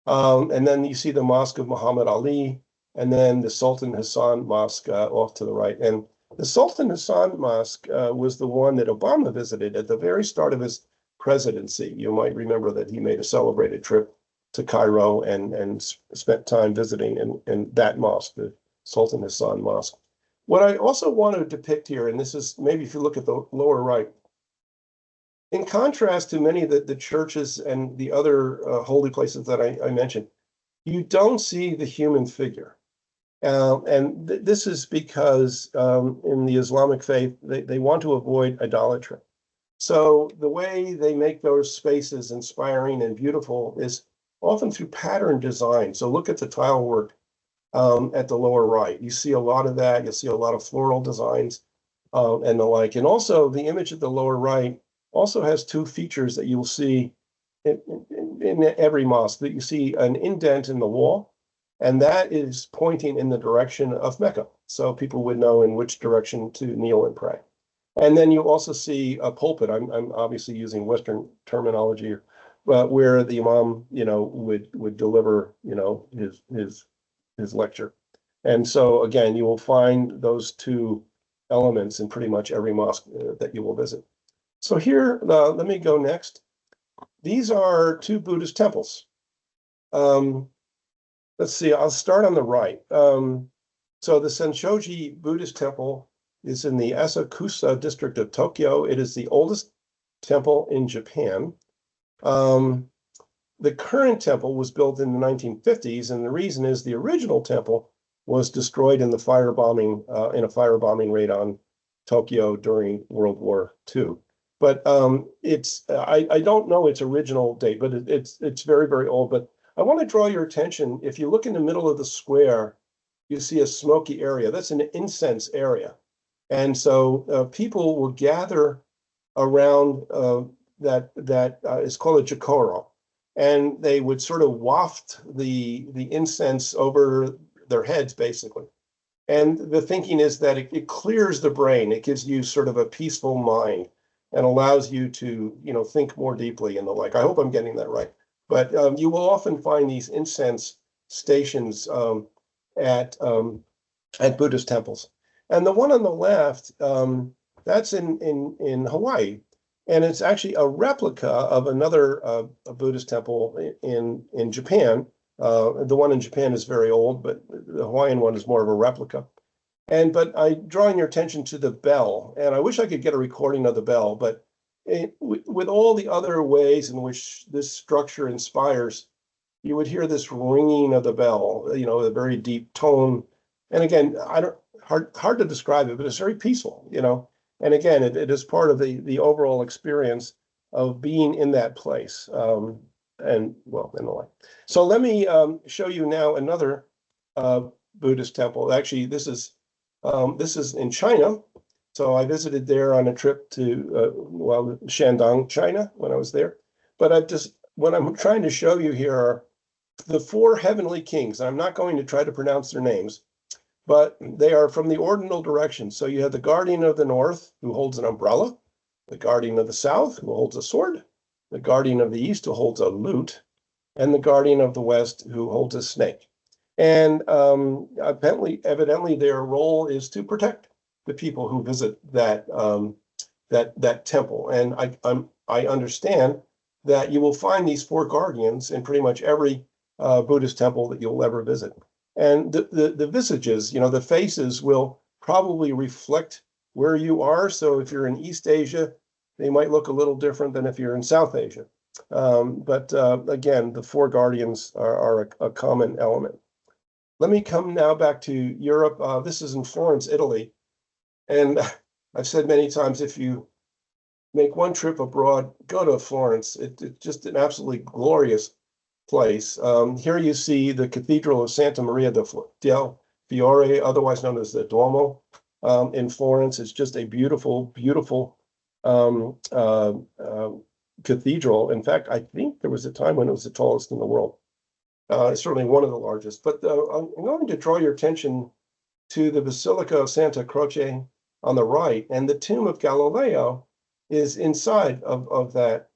And then you see the Mosque of Muhammad Ali, and then the Sultan Hassan Mosque off to the right. And the Sultan Hassan Mosque was the one that Obama visited at the very start of his presidency. You might remember that he made a celebrated trip to Cairo and spent time visiting in that mosque, the Sultan Hassan Mosque. What I also want to depict here, and this is maybe if you look at the lower right, in contrast to many of the churches and the other holy places that I mentioned, you don't see the human figure. This is because in the Islamic faith, they want to avoid idolatry. So the way they make those spaces inspiring and beautiful is often through pattern design. So look at the tile work at the lower right. You see a lot of that. You'll see a lot of floral designs and the like. And also the image at the lower right also has two features that you'll see in every mosque, that you see an indent in the wall, and that is pointing in the direction of Mecca. So people would know in which direction to kneel and pray. And then you also see a pulpit. I'm obviously using Western terminology, where the imam, would deliver, his lecture. And so again, you will find those two elements in pretty much every mosque that you will visit. So here, let me go next. These are two Buddhist temples. Let's see, I'll start on the right. So the Senshoji Buddhist temple is in the Asakusa district of Tokyo. It is the oldest temple in Japan. The current temple was built in the 1950s, and the reason is the original temple was destroyed in the firebombing in a firebombing raid on Tokyo during World War II. But I don't know its original date, but it's very, very old. But I want to draw your attention. If you look in the middle of the square, you see a smoky area. That's an incense area. And so people will gather around that is called a jokoro. And they would sort of waft the incense over their heads, basically. And the thinking is that it clears the brain. It gives you sort of a peaceful mind and allows you to, think more deeply and the like. I hope I'm getting that right. But you will often find these incense stations at Buddhist temples. And the one on the left, that's in Hawaii. And it's actually a replica of another a Buddhist temple in Japan. The one in Japan is very old, but the Hawaiian one is more of a replica. But I'm drawing your attention to the bell, and I wish I could get a recording of the bell, but with all the other ways in which this structure inspires, you would hear this ringing of the bell, a very deep tone. And again, hard to describe it, but it's very peaceful, And again, it is part of the overall experience of being in that place, and the like. So let me show you now another Buddhist temple. Actually, this is in China. So I visited there on a trip to, Shandong, China, when I was there. But what I'm trying to show you here are the four heavenly kings. I'm not going to try to pronounce their names, but they are from the ordinal direction. So you have the guardian of the north, who holds an umbrella, the guardian of the south, who holds a sword, the guardian of the east, who holds a lute, and the guardian of the west, who holds a snake. And evidently, their role is to protect the people who visit that temple. And I understand that you will find these four guardians in pretty much every Buddhist temple that you'll ever visit. And the visages, the faces will probably reflect where you are. So if you're in East Asia, they might look a little different than if you're in South Asia. But again, the four guardians are a common element. Let me come now back to Europe. This is in Florence, Italy. And I've said many times, if you make one trip abroad, go to Florence. It's just an absolutely glorious place. Here you see the Cathedral of Santa Maria del Fiore, otherwise known as the Duomo, in Florence. It's just a beautiful, beautiful cathedral. In fact, I think there was a time when it was the tallest in the world. It's certainly one of the largest. But I'm going to draw your attention to the Basilica of Santa Croce on the right, and the tomb of Galileo is inside of that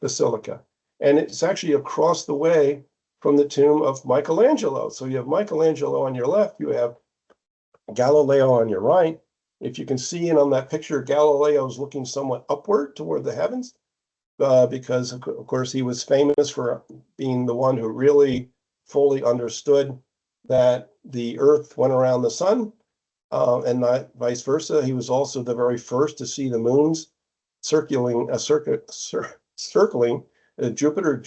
basilica. And it's actually across the way from the tomb of Michelangelo. So you have Michelangelo on your left, you have Galileo on your right. If you can see in on that picture, Galileo is looking somewhat upward toward the heavens, because of course he was famous for being the one who really fully understood that the earth went around the sun, and not vice versa. He was also the very first to see the moons circling Jupiter.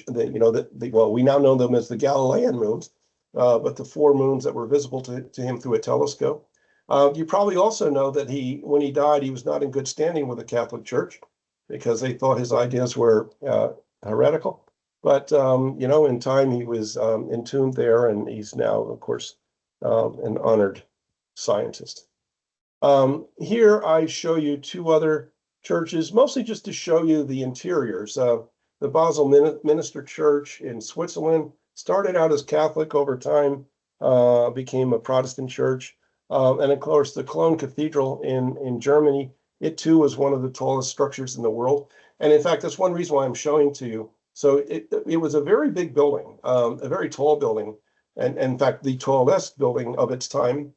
Well, we now know them as the Galilean moons, but the four moons that were visible to him through a telescope. You probably also know that when he died, he was not in good standing with the Catholic Church because they thought his ideas were heretical. But in time he was entombed there, and he's now, of course, an honored scientist. Here I show you two other churches, mostly just to show you the interiors. The Basel Minster Church in Switzerland started out as Catholic, over time became a Protestant church. And of course, the Cologne Cathedral in Germany, it too was one of the tallest structures in the world. And in fact, that's one reason why I'm showing to you. So it was a very big building, a very tall building, and in fact, the tallest building of its time.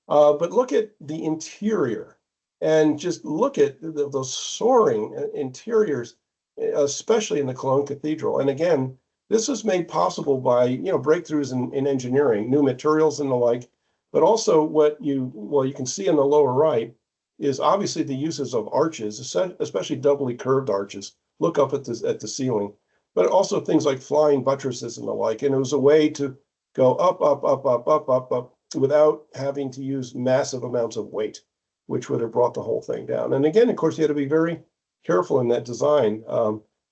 But look at the interior, and just look at those soaring interiors, especially in the Cologne Cathedral. And again, this was made possible by breakthroughs in engineering, new materials and the like. But also you can see in the lower right is obviously the uses of arches, especially doubly curved arches. Look up at the ceiling, but also things like flying buttresses and the like. And it was a way to go up, up, up, up, up, up, up, without having to use massive amounts of weight, which would have brought the whole thing down. And again, of course, you had to be very careful in that design.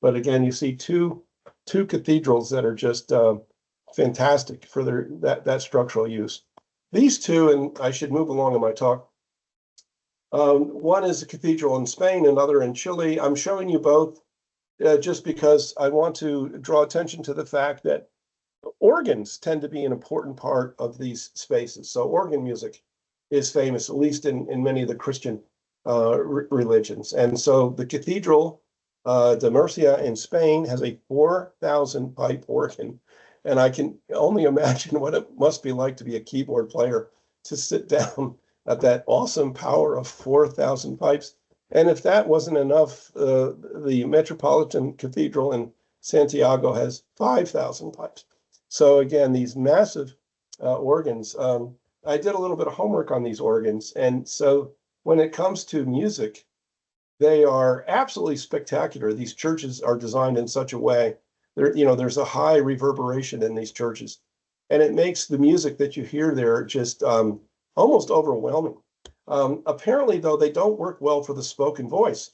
But again, you see two cathedrals that are just fantastic for that structural use. These two, and I should move along in my talk. One is a cathedral in Spain, another in Chile. I'm showing you both just because I want to draw attention to the fact that organs tend to be an important part of these spaces. So organ music is famous, at least in many of the Christian religions. And so the Cathedral de Murcia in Spain has a 4,000 pipe organ. And I can only imagine what it must be like to be a keyboard player, to sit down at that awesome power of 4,000 pipes. And if that wasn't enough, the Metropolitan Cathedral in Santiago has 5,000 pipes. So again, these massive organs. I did a little bit of homework on these organs. And so when it comes to music, they are absolutely spectacular. These churches are designed in such a way. There's a high reverberation in these churches, and it makes the music that you hear there just almost overwhelming. Apparently, though, they don't work well for the spoken voice.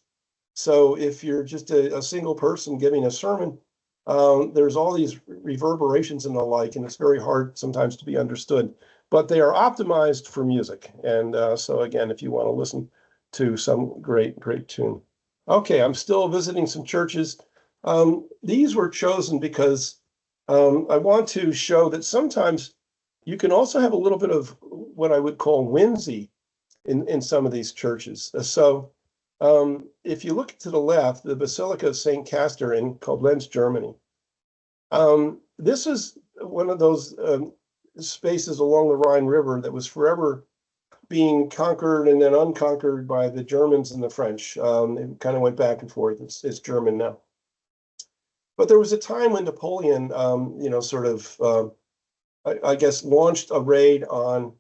So if you're just a single person giving a sermon, there's all these reverberations and the like, and it's very hard sometimes to be understood. But they are optimized for music. And so again, if you want to listen to some great tune. Okay, I'm still visiting some churches. These were chosen because I want to show that sometimes you can also have a little bit of what I would call whimsy in some of these churches. So if you look to the left, the Basilica of St. Castor in Koblenz, Germany. This is one of those spaces along the Rhine River that was forever being conquered and then unconquered by the Germans and the French. It kind of went back and forth. It's German now. But there was a time when Napoleon, sort of, I guess, launched a raid on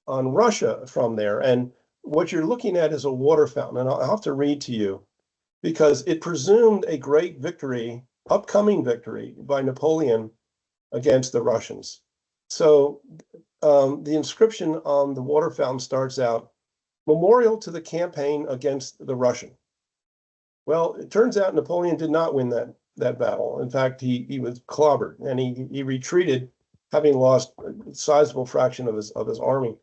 Russia from there. And what you're looking at is a water fountain. And I'll have to read to you because it presumed a great victory, upcoming victory by Napoleon against the Russians. So the inscription on the water fountain starts out, "Memorial to the campaign against the Russian." Well, it turns out Napoleon did not win that battle. In fact, he was clobbered and he retreated, having lost a sizable fraction of his army.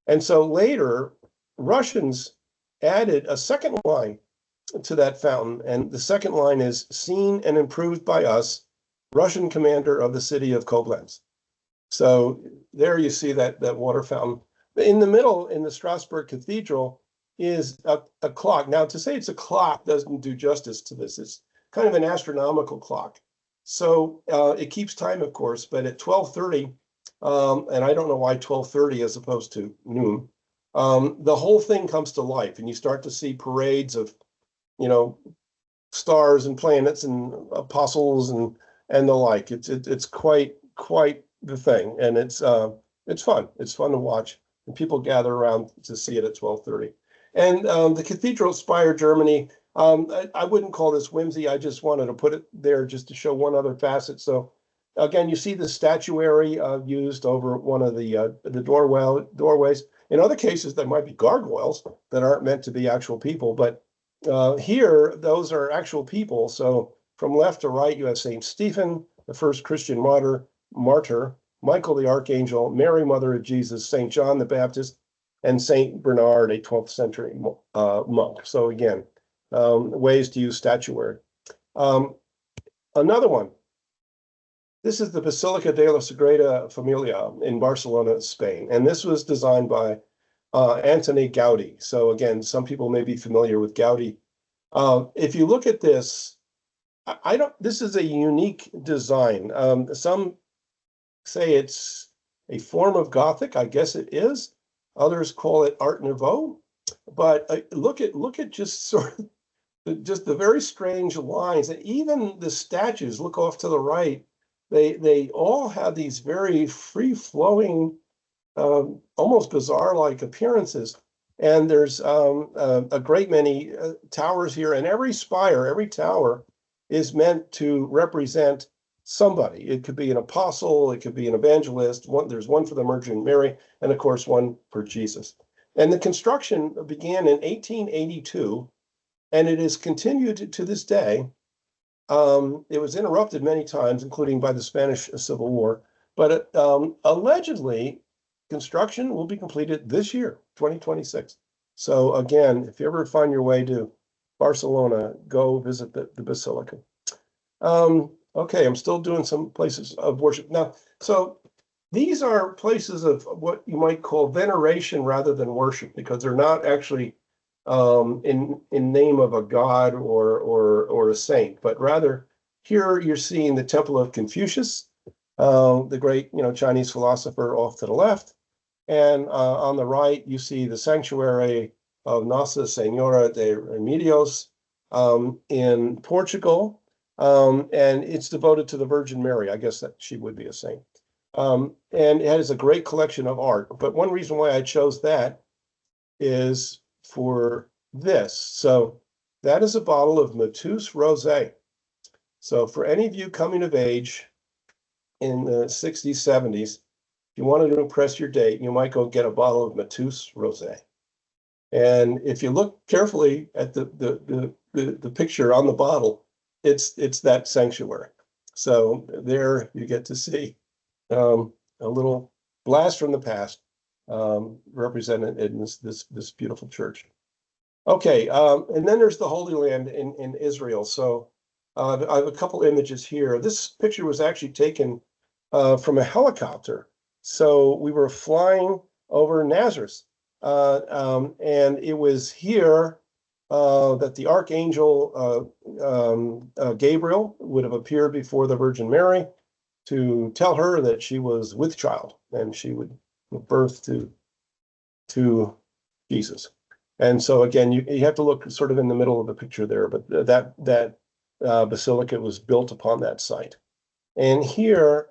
And so later, Russians added a second line to that fountain, and the second line is, "Seen and improved by us, Russian commander of the city of Koblenz." So there you see that water fountain. In the middle, in the Strasbourg Cathedral, is a clock. Now, to say it's a clock doesn't do justice to this. It's kind of an astronomical clock. So it keeps time, of course, but at 12:30, and I don't know why 12:30 as opposed to noon, the whole thing comes to life, and you start to see parades of, stars and planets and apostles and the like. It's quite the thing, and it's fun. It's fun to watch, and people gather around to see it at 12:30. And the Cathedral Spire, Germany. I wouldn't call this whimsy. I just wanted to put it there just to show one other facet. So again, you see the statuary used over one of the doorways. In other cases, there might be gargoyles that aren't meant to be actual people, but here, those are actual people. So from left to right, you have St. Stephen, the first Christian martyr, Michael the Archangel, Mary, Mother of Jesus, St. John the Baptist, and St. Bernard, a 12th century monk. So again, ways to use statuary. Another one. This is the Basilica de la Sagrada Familia in Barcelona, Spain. And this was designed by Antoni Gaudí. So again, some people may be familiar with Gaudí. If you look at this, this is a unique design. Some say it's a form of Gothic. I guess it is. Others call it Art Nouveau. But look at just sort of just the very strange lines. And even the statues, look off to the right, they all have these very free-flowing, almost bizarre-like appearances. And there's a great many towers here, and every spire, every tower is meant to represent somebody. It could be an apostle, it could be an evangelist. There's one for the Virgin Mary, and of course, one for Jesus. And the construction began in 1882, and it is continued to this day. It was interrupted many times, including by the Spanish Civil War, but allegedly, construction will be completed this year, 2026. So again, if you ever find your way to Barcelona, go visit the Basilica. Okay, I'm still doing some places of worship. Now, so these are places of what you might call veneration rather than worship, because they're not actually in name of a god or a saint, but rather here you're seeing the Temple of Confucius, the great Chinese philosopher off to the left, and on the right you see the sanctuary of Nossa Senhora de Remedios in Portugal, and it's devoted to the Virgin Mary. I guess that she would be a saint, and it has a great collection of art. But one reason why I chose that is for this. So that is a bottle of Mateus Rosé. So for any of you coming of age in the 60s, 70s, if you wanted to impress your date, you might go get a bottle of Mateus Rosé. And if you look carefully at the picture on the bottle, it's that sanctuary. So there you get to see a little blast from the past represented in this beautiful church. Okay, and then there's the Holy Land in Israel. So I have a couple images here. This picture was actually taken from a helicopter. So we were flying over Nazareth, and it was here that the Archangel Gabriel would have appeared before the Virgin Mary to tell her that she was with child and she would give birth to Jesus. And so again, you have to look sort of in the middle of the picture there, but that basilica was built upon that site. And here,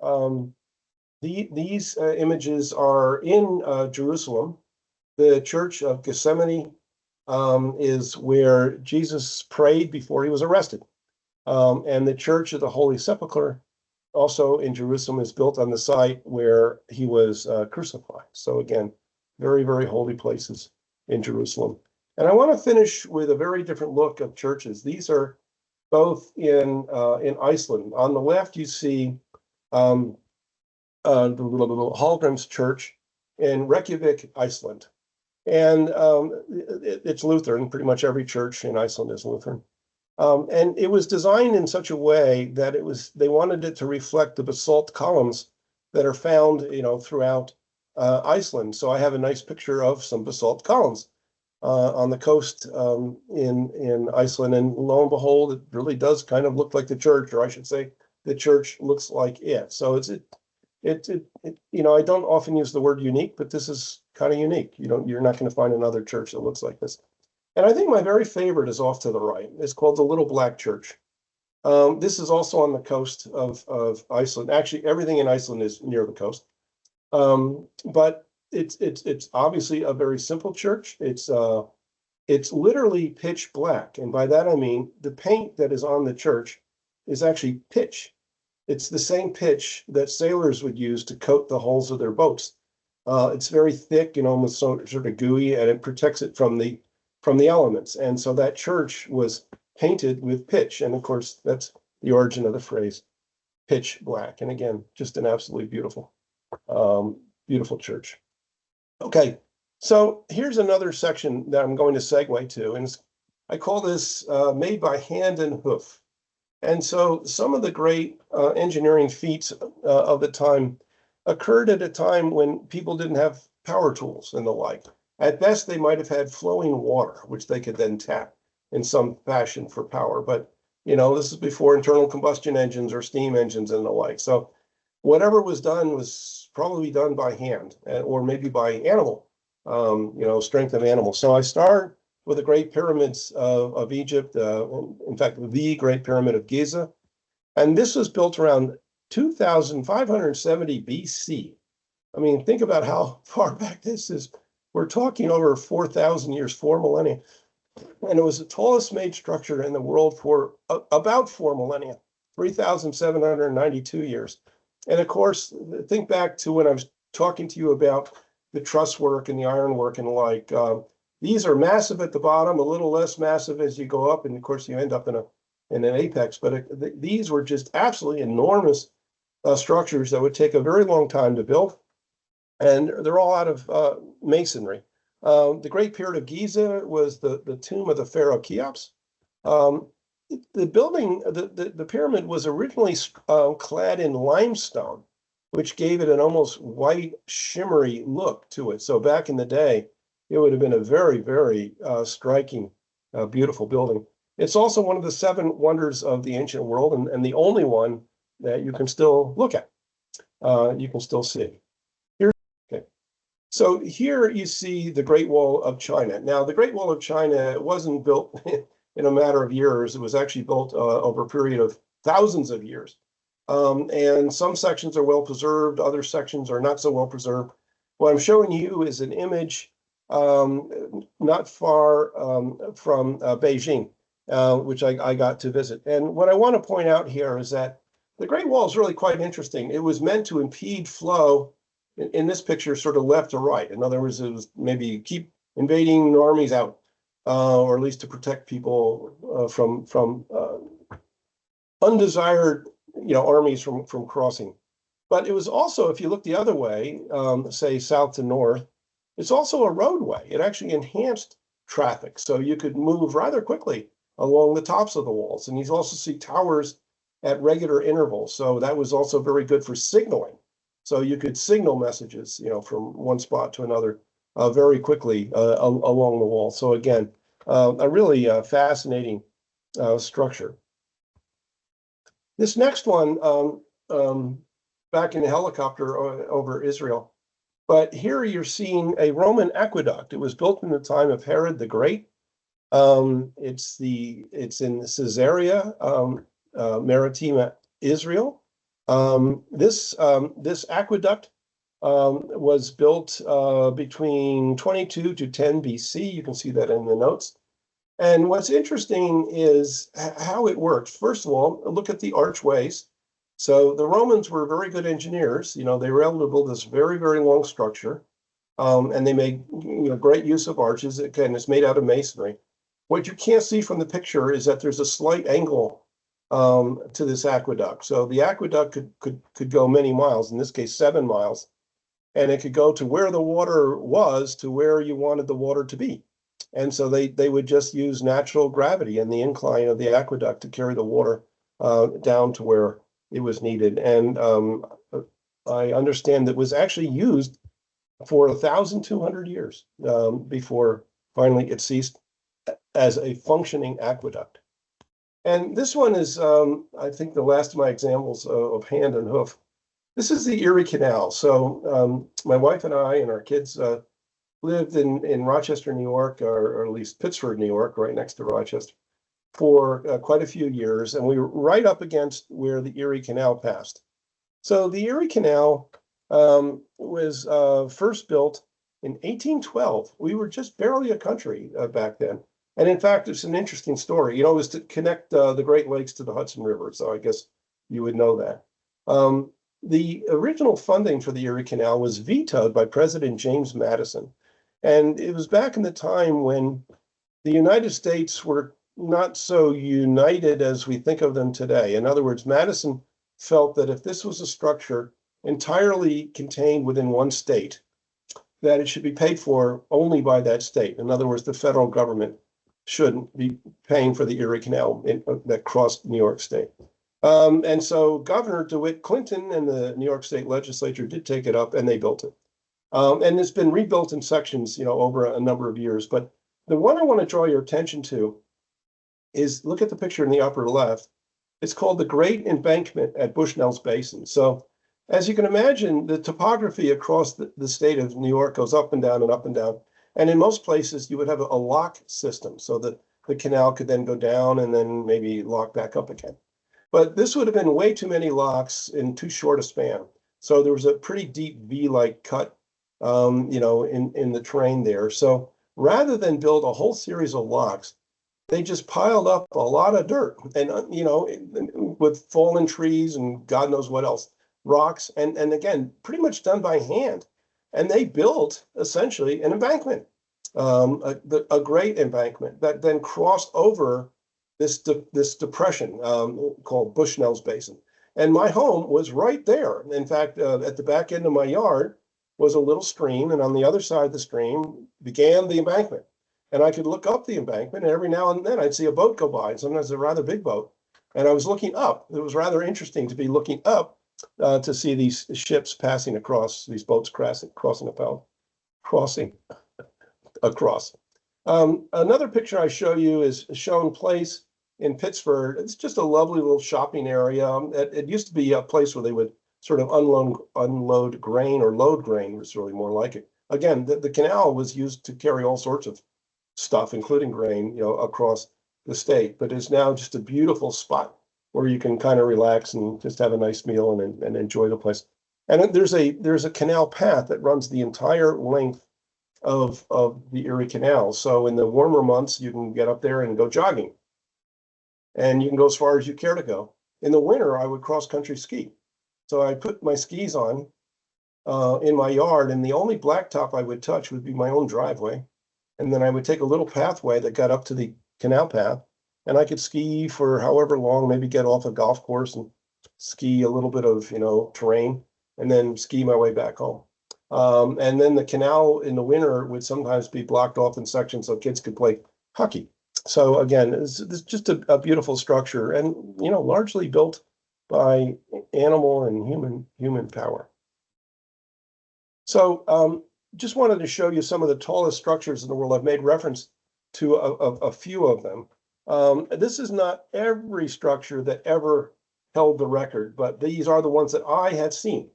these images are in Jerusalem. The Church of Gethsemane is where Jesus prayed before he was arrested. And the Church of the Holy Sepulchre, also in Jerusalem, is built on the site where he was crucified. So again, very, very holy places in Jerusalem. And I want to finish with a very different look of churches. These are both in Iceland. On the left, you see the little Hallgrim's Church in Reykjavik, Iceland. And it's Lutheran. Pretty much every church in Iceland is Lutheran. And it was designed in such a way that they wanted it to reflect the basalt columns that are found, throughout Iceland. So I have a nice picture of some basalt columns on the coast in Iceland, and lo and behold, it really does kind of look like the church, or I should say, the church looks like it. So I don't often use the word unique, but this is kind of unique. You're not going to find another church that looks like this. And I think my very favorite is off to the right. It's called the Little Black Church. This is also on the coast of Iceland. Actually, everything in Iceland is near the coast. But it's obviously a very simple church. It's literally pitch black, and by that I mean the paint that is on the church is actually pitch. It's the same pitch that sailors would use to coat the hulls of their boats. It's very thick and almost sort of gooey, and it protects it from the elements. And so that church was painted with pitch, and of course that's the origin of the phrase pitch black. And again, just an absolutely beautiful church. Okay, so here's another section that I'm going to segue to, and I call this made by hand and hoof. And so some of the great engineering feats of the time occurred at a time when people didn't have power tools and the like. At best, they might have had flowing water, which they could then tap in some fashion for power. But, this is before internal combustion engines or steam engines and the like. So whatever was done was probably done by hand or maybe by animal, strength of animals. So I start with the Great Pyramids of Egypt, in fact, the Great Pyramid of Giza. And this was built around 2,570 BC. I mean, think about how far back this is. We're talking over 4,000 years, 4 millennia. And it was the tallest made structure in the world for about 4 millennia, 3,792 years. And of course, think back to when I was talking to you about the truss work and the iron work and the like. These are massive at the bottom, a little less massive as you go up, and of course you end up in an apex. But these were just absolutely enormous structures that would take a very long time to build, and they're all out of masonry. The Great Pyramid of Giza was the tomb of the pharaoh Cheops. The building, the pyramid was originally clad in limestone, which gave it an almost white, shimmery look to it. So back in the day, it would have been a very, very striking, beautiful building. It's also one of the 7 wonders of the ancient world, and the only one that you can still look at. You can still see. Okay. So here you see the Great Wall of China. Now, the Great Wall of China wasn't built in a matter of years. It was actually built over a period of thousands of years. And some sections are well preserved, other sections are not so well preserved. What I'm showing you is an image not far from Beijing, which I got to visit. And what I want to point out here is that the Great Wall is really quite interesting. It was meant to impede flow in this picture, sort of left to right. In other words, it was maybe keep invading armies out, or at least to protect people from undesired, armies from crossing. But it was also, if you look the other way, say south to north, it's also a roadway. It actually enhanced traffic. So you could move rather quickly along the tops of the walls. And you also see towers at regular intervals. So that was also very good for signaling. So you could signal messages, from one spot to another very quickly along the wall. So again, a really fascinating structure. This next one, back in a helicopter over Israel. But here you're seeing a Roman aqueduct. It was built in the time of Herod the Great. It's in Caesarea Maritima, Israel. This aqueduct was built between 22 to 10 BC. You can see that in the notes. And what's interesting is how it worked. First of all, look at the archways. So the Romans were very good engineers. They were able to build this very, very long structure. And they made great use of arches. Again, it's made out of masonry. What you can't see from the picture is that there's a slight angle to this aqueduct. So the aqueduct could go many miles, in this case 7 miles, and it could go to where the water was to where you wanted the water to be. And so they would just use natural gravity and the incline of the aqueduct to carry the water down to where it was needed. And I understand that was actually used for 1,200 years before finally it ceased as a functioning aqueduct. And this one is, I think, the last of my examples of hand and hoof. This is the Erie Canal. So my wife and I and our kids lived in Rochester, New York, or at least Pittsford, New York, right next to Rochester, for quite a few years. And we were right up against where the Erie Canal passed. So the Erie Canal was first built in 1812. We were just barely a country back then. And in fact, it's an interesting story. It was to connect the Great Lakes to the Hudson River. So I guess you would know that. The original funding for the Erie Canal was vetoed by President James Madison. And it was back in the time when the United States were not so united as we think of them today. In other words, Madison felt that if this was a structure entirely contained within one state, that it should be paid for only by that state. In other words, the federal government shouldn't be paying for the Erie Canal that crossed New York State. And so Governor DeWitt Clinton and the New York State Legislature did take it up, and they built it. And it's been rebuilt in sections, over a number of years. But the one I want to draw your attention to is, look at the picture in the upper left. It's called the Great Embankment at Bushnell's Basin. So as you can imagine, the topography across the state of New York goes up and down and up and down. And in most places, you would have a lock system so that the canal could then go down and then maybe lock back up again. But this would have been way too many locks in too short a span. So there was a pretty deep V-like cut, in the terrain there. So rather than build a whole series of locks, they just piled up a lot of dirt and, with fallen trees and God knows what else, rocks, and again, pretty much done by hand. And they built essentially an embankment, a great embankment that then crossed over this depression called Bushnell's Basin. And my home was right there. In fact, at the back end of my yard was a little stream, and on the other side of the stream began the embankment. And I could look up the embankment, and every now and then I'd see a boat go by, and sometimes a rather big boat. And I was looking up. It was rather interesting to be looking up to see these ships passing across, these boats crossing across. Another picture I show you is Shown Place in Pittsford. It's just a lovely little shopping area. It used to be a place where they would sort of unload grain, or load grain was really more like it. Again, the canal was used to carry all sorts of stuff, including grain, across the state, but it's now just a beautiful spot where you can kind of relax and just have a nice meal and enjoy the place. And there's a canal path that runs the entire length of the Erie Canal. So in the warmer months, you can get up there and go jogging. And you can go as far as you care to go. In the winter, I would cross-country ski. So I put my skis on in my yard, and the only blacktop I would touch would be my own driveway. And then I would take a little pathway that got up to the canal path, and I could ski for however long, maybe get off a golf course and ski a little bit of, terrain, and then ski my way back home. And then the canal in the winter would sometimes be blocked off in sections so kids could play hockey. So again, it's just a beautiful structure, and largely built by animal and human power. So just wanted to show you some of the tallest structures in the world. I've made reference to a few of them. This is not every structure that ever held the record, but these are the ones that I have seen.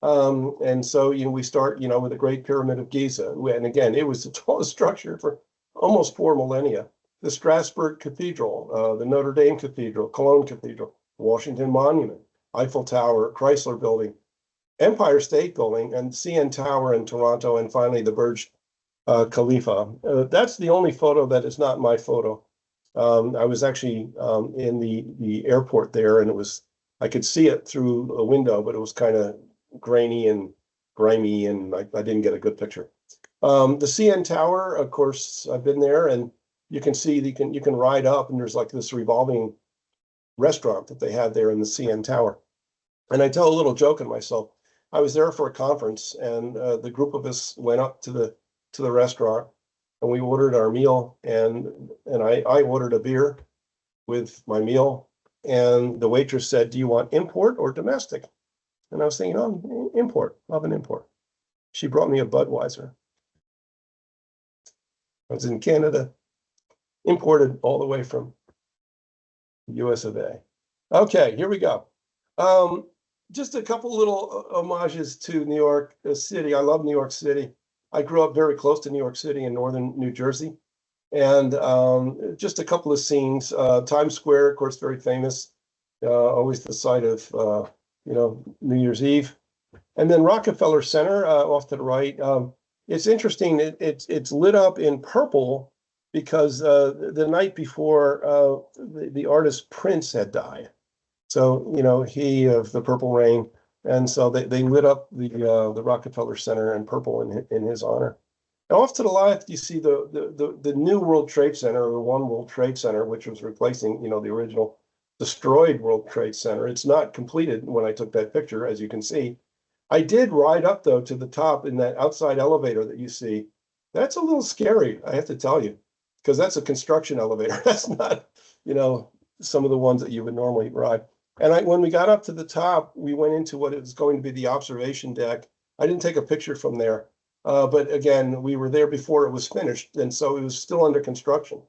And so, we start, with the Great Pyramid of Giza. And again, it was the tallest structure for almost 4 millennia. The Strasbourg Cathedral, the Notre Dame Cathedral, Cologne Cathedral, Washington Monument, Eiffel Tower, Chrysler Building, Empire State Building, and CN Tower in Toronto, and finally the Burj Khalifa. That's the only photo that is not my photo. I was actually in the airport there, and I could see it through a window, but it was kind of grainy and grimy, and I didn't get a good picture. The CN Tower, of course, I've been there, and you can see you can ride up, and there's like this revolving restaurant that they have there in the CN Tower. And I tell a little joke in myself. I was there for a conference, and the group of us went up to the restaurant, and we ordered our meal, and I ordered a beer with my meal, and the waitress said, "Do you want import or domestic?" And I was thinking, "Oh, import. Love an import." She brought me a Budweiser. I was in Canada, imported all the way from the US of A. Okay, here we go. Just a couple little homages to New York City. I love New York City. I grew up very close to New York City in northern New Jersey. And just a couple of scenes. Times Square, of course, very famous. Always the site of, New Year's Eve. And then Rockefeller Center off to the right. It's interesting. It's lit up in purple because the night before the artist Prince had died. So, he of the Purple Rain. And so they lit up the Rockefeller Center in purple in his honor. And off to the left, you see the new World Trade Center, or One World Trade Center, which was replacing, the original destroyed World Trade Center. It's not completed when I took that picture, as you can see. I did ride up, though, to the top in that outside elevator that you see. That's a little scary, I have to tell you, because that's a construction elevator. That's not, some of the ones that you would normally ride. And when we got up to the top, we went into what is going to be the observation deck. I didn't take a picture from there. But again, we were there before it was finished, and so it was still under construction.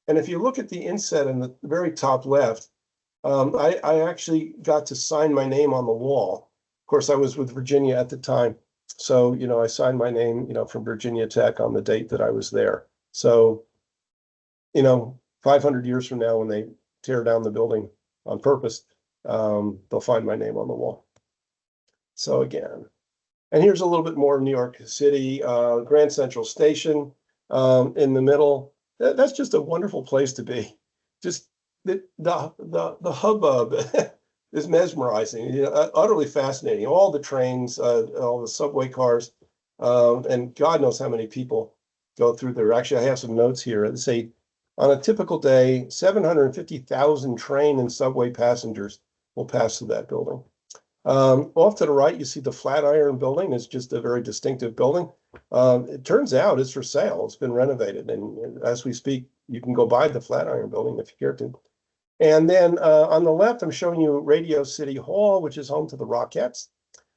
And if you look at the inset in the very top left, I actually got to sign my name on the wall. Of course, I was with Virginia at the time. So, I signed my name, from Virginia Tech on the date that I was there. So, 500 years from now, when they tear down the building on purpose, they'll find my name on the wall. So again, and here's a little bit more of New York City, Grand Central Station in the middle. That's just a wonderful place to be. Just the hubbub is mesmerizing, utterly fascinating. All the trains, all the subway cars, and God knows how many people go through there. Actually, I have some notes here that say, on a typical day, 750,000 train and subway passengers will pass through that building. Off to the right, you see the Flatiron Building. It's just a very distinctive building. It turns out it's for sale. It's been renovated. And as we speak, you can go buy the Flatiron Building if you care to. And then on the left, I'm showing you Radio City Hall, which is home to the Rockettes.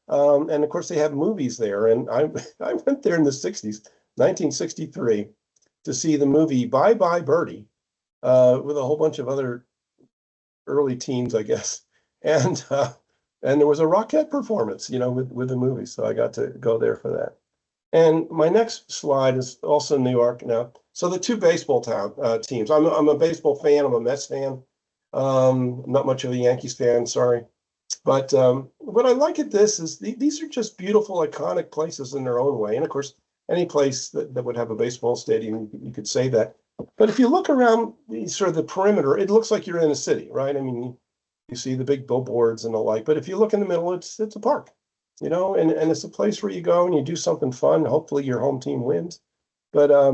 And of course, they have movies there. And I went there in the 60s, 1963, to see the movie Bye Bye Birdie with a whole bunch of other early teens, I guess. And there was a Rockette performance, with the movie. So I got to go there for that. And my next slide is also New York now. So the two baseball teams. I'm a baseball fan. I'm a Mets fan. Not much of a Yankees fan, sorry. But what I like at this is these are just beautiful, iconic places in their own way. And of course, any place that would have a baseball stadium, you could say that. But if you look around sort of the perimeter, it looks like you're in a city, right? I mean, you see the big billboards and the like. But if you look in the middle, it's a park, and it's a place where you go and you do something fun. Hopefully your home team wins. But I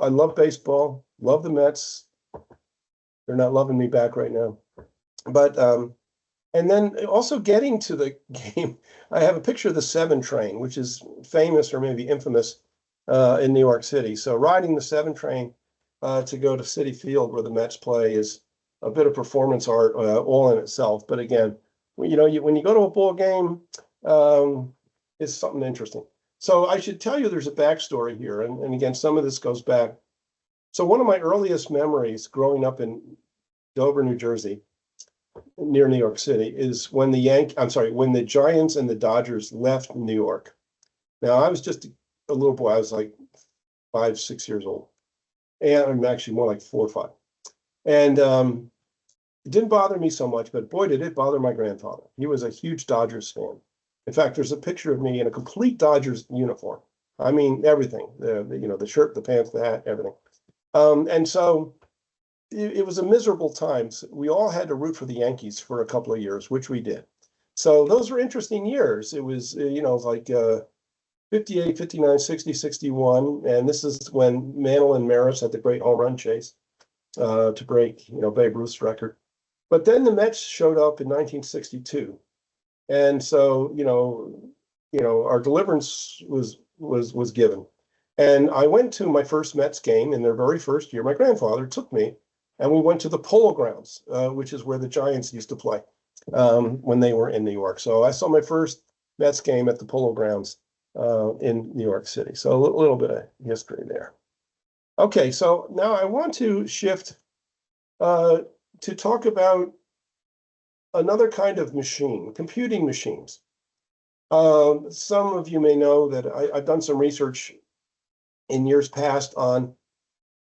love baseball, love the Mets. They're not loving me back right now. But And then also getting to the game, I have a picture of the 7 train, which is famous or maybe infamous in New York City. So riding the 7 train to go to Citi Field where the Mets play is a bit of performance art all in itself. But again, when you go to a ball game, it's something interesting. So I should tell you there's a backstory here. And again, some of this goes back. So one of my earliest memories growing up in Dover, New Jersey, near New York City, is when when the Giants and the Dodgers left New York. Now, I was just a little boy. I was like 5, 6 years old. And I'm actually more like 4 or 5. And it didn't bother me so much, but boy, did it bother my grandfather. He was a huge Dodgers fan. In fact, there's a picture of me in a complete Dodgers uniform. I mean, everything, the shirt, the pants, the hat, everything. And so it was a miserable time. So we all had to root for the Yankees for a couple of years, which we did. So those were interesting years. It was, like 58, 59, 60, 61. And this is when Mantle and Maris had the great home run chase to break, Babe Ruth's record. But then the Mets showed up in 1962. And so, our deliverance was given. And I went to my first Mets game in their very first year. My grandfather took me, and we went to the Polo Grounds, which is where the Giants used to play when they were in New York. So I saw my first Mets game at the Polo Grounds in New York City. So a little bit of history there. Okay, so now I want to shift to talk about another kind of machine, computing machines. Some of you may know that I've done some research in years past on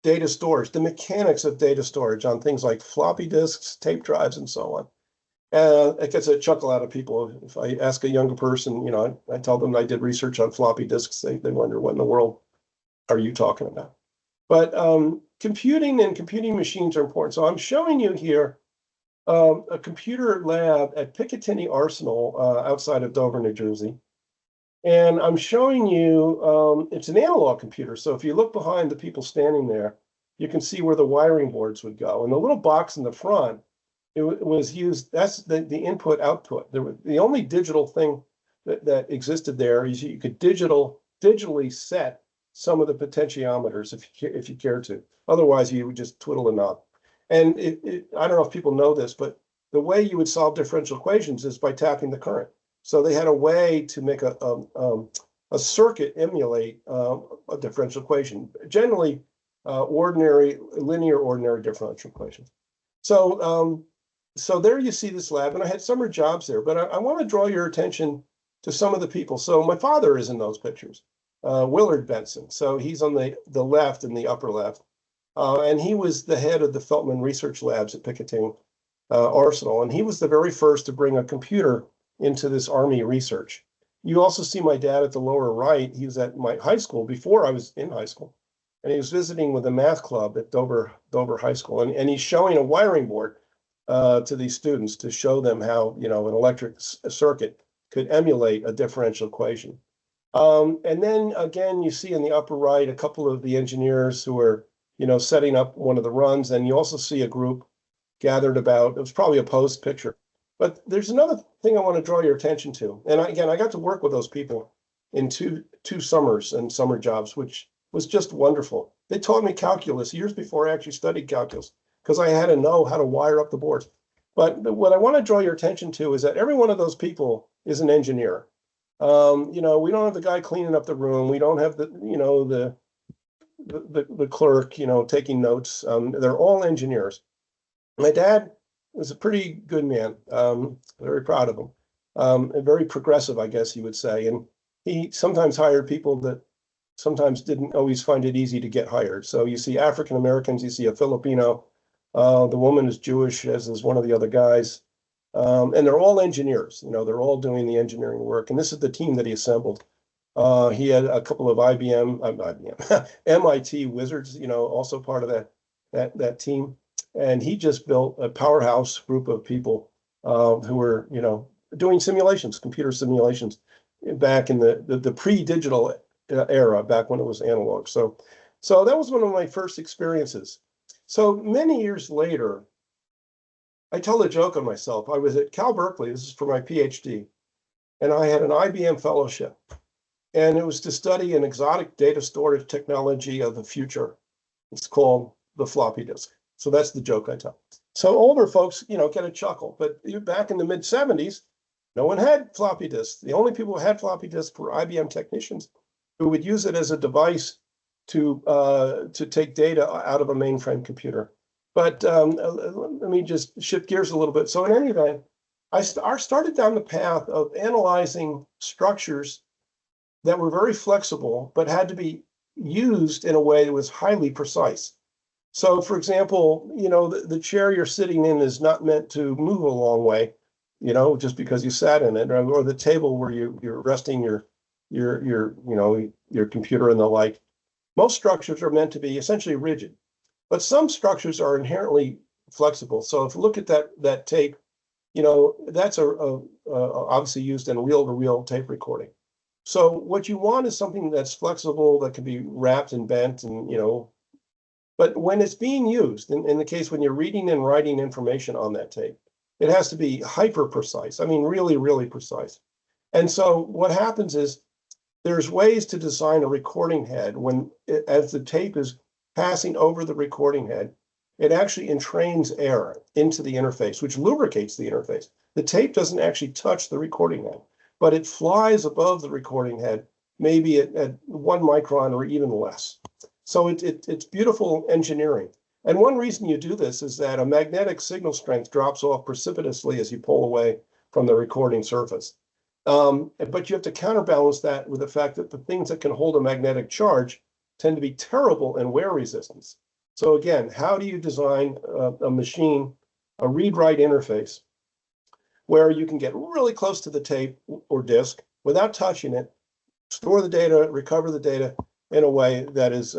data storage, the mechanics of data storage on things like floppy disks, tape drives, and so on. It gets a chuckle out of people. If I ask a younger person, I tell them I did research on floppy disks, they wonder what in the world are you talking about? But computing and computing machines are important. So I'm showing you here a computer lab at Picatinny Arsenal outside of Dover, New Jersey. And I'm showing you, it's an analog computer. So if you look behind the people standing there, you can see where the wiring boards would go. And the little box in the front, it was used, that's the input output. The only digital thing that existed there is you could digitally set some of the potentiometers if you cared to. Otherwise, you would just twiddle a knob. And I don't know if people know this, but the way you would solve differential equations is by tapping the current. So they had a way to make a circuit emulate a differential equation, generally linear ordinary differential equations. So there you see this lab, and I had summer jobs there, but I want to draw your attention to some of the people. So my father is in those pictures, Willard Benson. So he's on the left in the upper left. And he was the head of the Feltman Research Labs at Picatinny Arsenal. And he was the very first to bring a computer into this Army research. You also see my dad at the lower right. He was at my high school before I was in high school. And he was visiting with a math club at Dover High School. And he's showing a wiring board to these students to show them how, an electric circuit could emulate a differential equation. And then again, you see in the upper right, a couple of the engineers who are setting up one of the runs. And you also see a group gathered about, it was probably a post picture. But there's another thing I want to draw your attention to. And I got to work with those people in two summers and summer jobs, which was just wonderful. They taught me calculus years before I actually studied calculus, because I had to know how to wire up the boards. But what I want to draw your attention to is that every one of those people is an engineer. We don't have the guy cleaning up the room. We don't have the clerk, taking notes. They're all engineers. My dad was a pretty good man. Very proud of him. And very progressive, I guess you would say. And he sometimes hired people that sometimes didn't always find it easy to get hired. So you see African Americans, you see a Filipino. The woman is Jewish, as is one of the other guys. And they're all engineers. They're all doing the engineering work. And this is the team that he assembled. He had a couple of MIT wizards, also part of that team. And he just built a powerhouse group of people who were, doing simulations, computer simulations, back in the pre-digital era, back when it was analog. So that was one of my first experiences. So many years later, I tell a joke on myself. I was at Cal Berkeley, this is for my PhD, and I had an IBM fellowship, and it was to study an exotic data storage technology of the future. It's called the floppy disk. So that's the joke I tell. So older folks, get a chuckle, but back in the mid 70s, no one had floppy disks. The only people who had floppy disks were IBM technicians who would use it as a device to take data out of a mainframe computer. But let me just shift gears a little bit. So in any event, I started down the path of analyzing structures that were very flexible, but had to be used in a way that was highly precise. So for example, the chair you're sitting in is not meant to move a long way, just because you sat in it, or the table where you're resting your computer and the like. Most structures are meant to be essentially rigid, but some structures are inherently flexible. So if you look at that tape, that's obviously used in reel-to-reel tape recording. So what you want is something that's flexible, that can be wrapped and bent, and but when it's being used, in the case when you're reading and writing information on that tape, it has to be hyper precise. I mean, really, really precise. And so what happens is there's ways to design a recording head as the tape is passing over the recording head, it actually entrains air into the interface, which lubricates the interface. The tape doesn't actually touch the recording head, but it flies above the recording head, maybe at 1 micron or even less. So it's beautiful engineering. And one reason you do this is that a magnetic signal strength drops off precipitously as you pull away from the recording surface. But you have to counterbalance that with the fact that the things that can hold a magnetic charge tend to be terrible in wear resistance. So again, how do you design a machine, a read-write interface, where you can get really close to the tape or disk without touching it, store the data, recover the data in a way that is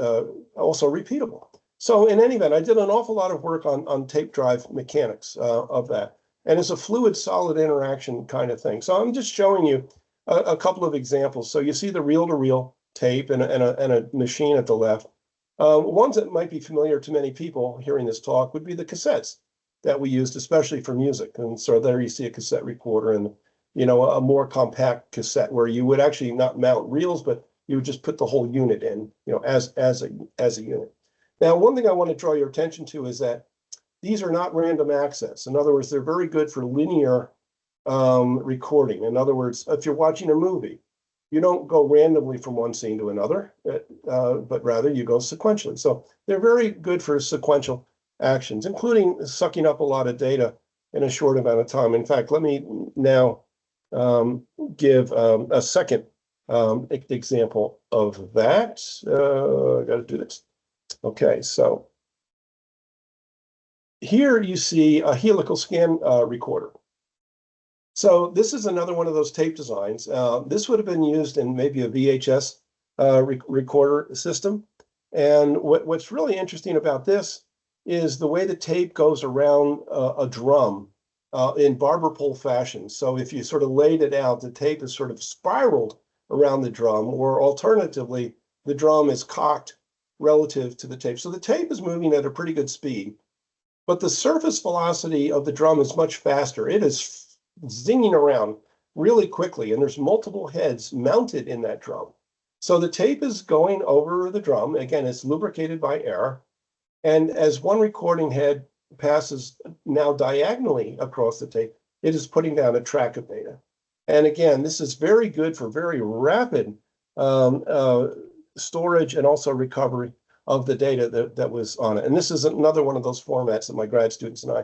also repeatable? So in any event, I did an awful lot of work on tape drive mechanics of that. And it's a fluid solid interaction kind of thing. So I'm just showing you a couple of examples. So you see the reel-to-reel tape and a machine at the left. Ones that might be familiar to many people hearing this talk would be the cassettes that we used, especially for music. And so there you see a cassette recorder and a more compact cassette where you would actually not mount reels, but you would just put the whole unit in, as a unit. Now, one thing I want to draw your attention to is that these are not random access. In other words, they're very good for linear recording. In other words, if you're watching a movie, you don't go randomly from one scene to another, but rather you go sequentially. So they're very good for sequential actions, including sucking up a lot of data in a short amount of time. In fact, let me now give a second example of that. I got to do this. Okay, so here you see a helical scan recorder. So this is another one of those tape designs. This would have been used in maybe a VHS recorder system. And what's really interesting about this is the way the tape goes around a drum in barber pole fashion. So if you sort of laid it out, the tape is sort of spiraled around the drum, or alternatively, the drum is cocked relative to the tape. So the tape is moving at a pretty good speed, but the surface velocity of the drum is much faster. It is zinging around really quickly, and there's multiple heads mounted in that drum. So the tape is going over the drum. Again, it's lubricated by air. And as one recording head passes now diagonally across the tape, it is putting down a track of data. And again, this is very good for very rapid storage and also recovery of the data that was on it. And this is another one of those formats that my grad students and I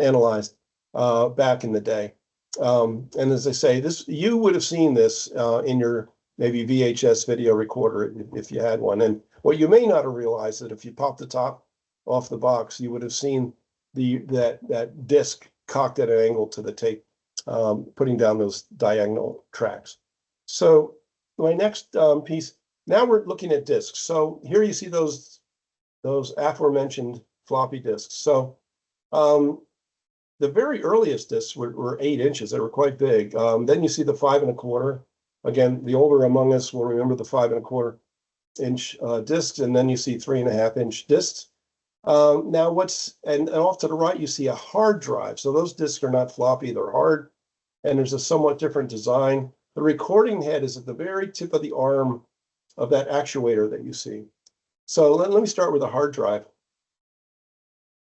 analyzed back in the day. And as I say, you would have seen this in your maybe VHS video recorder if you had one. And what you may not have realized that if you pop the top off the box, you would have seen that disc cocked at an angle to the tape, putting down those diagonal tracks. So my next piece, now we're looking at disks. So here you see those aforementioned floppy disks. So the very earliest disks were 8 inches. They were quite big. Then you see the 5 1/4. Again, the older among us will remember the 5 1/4 inch discs, and then you see 3 1/2 inch discs. Now and off to the right, you see a hard drive. So those disks are not floppy, they're hard, and there's a somewhat different design. The recording head is at the very tip of the arm of that actuator that you see. So let me start with a hard drive.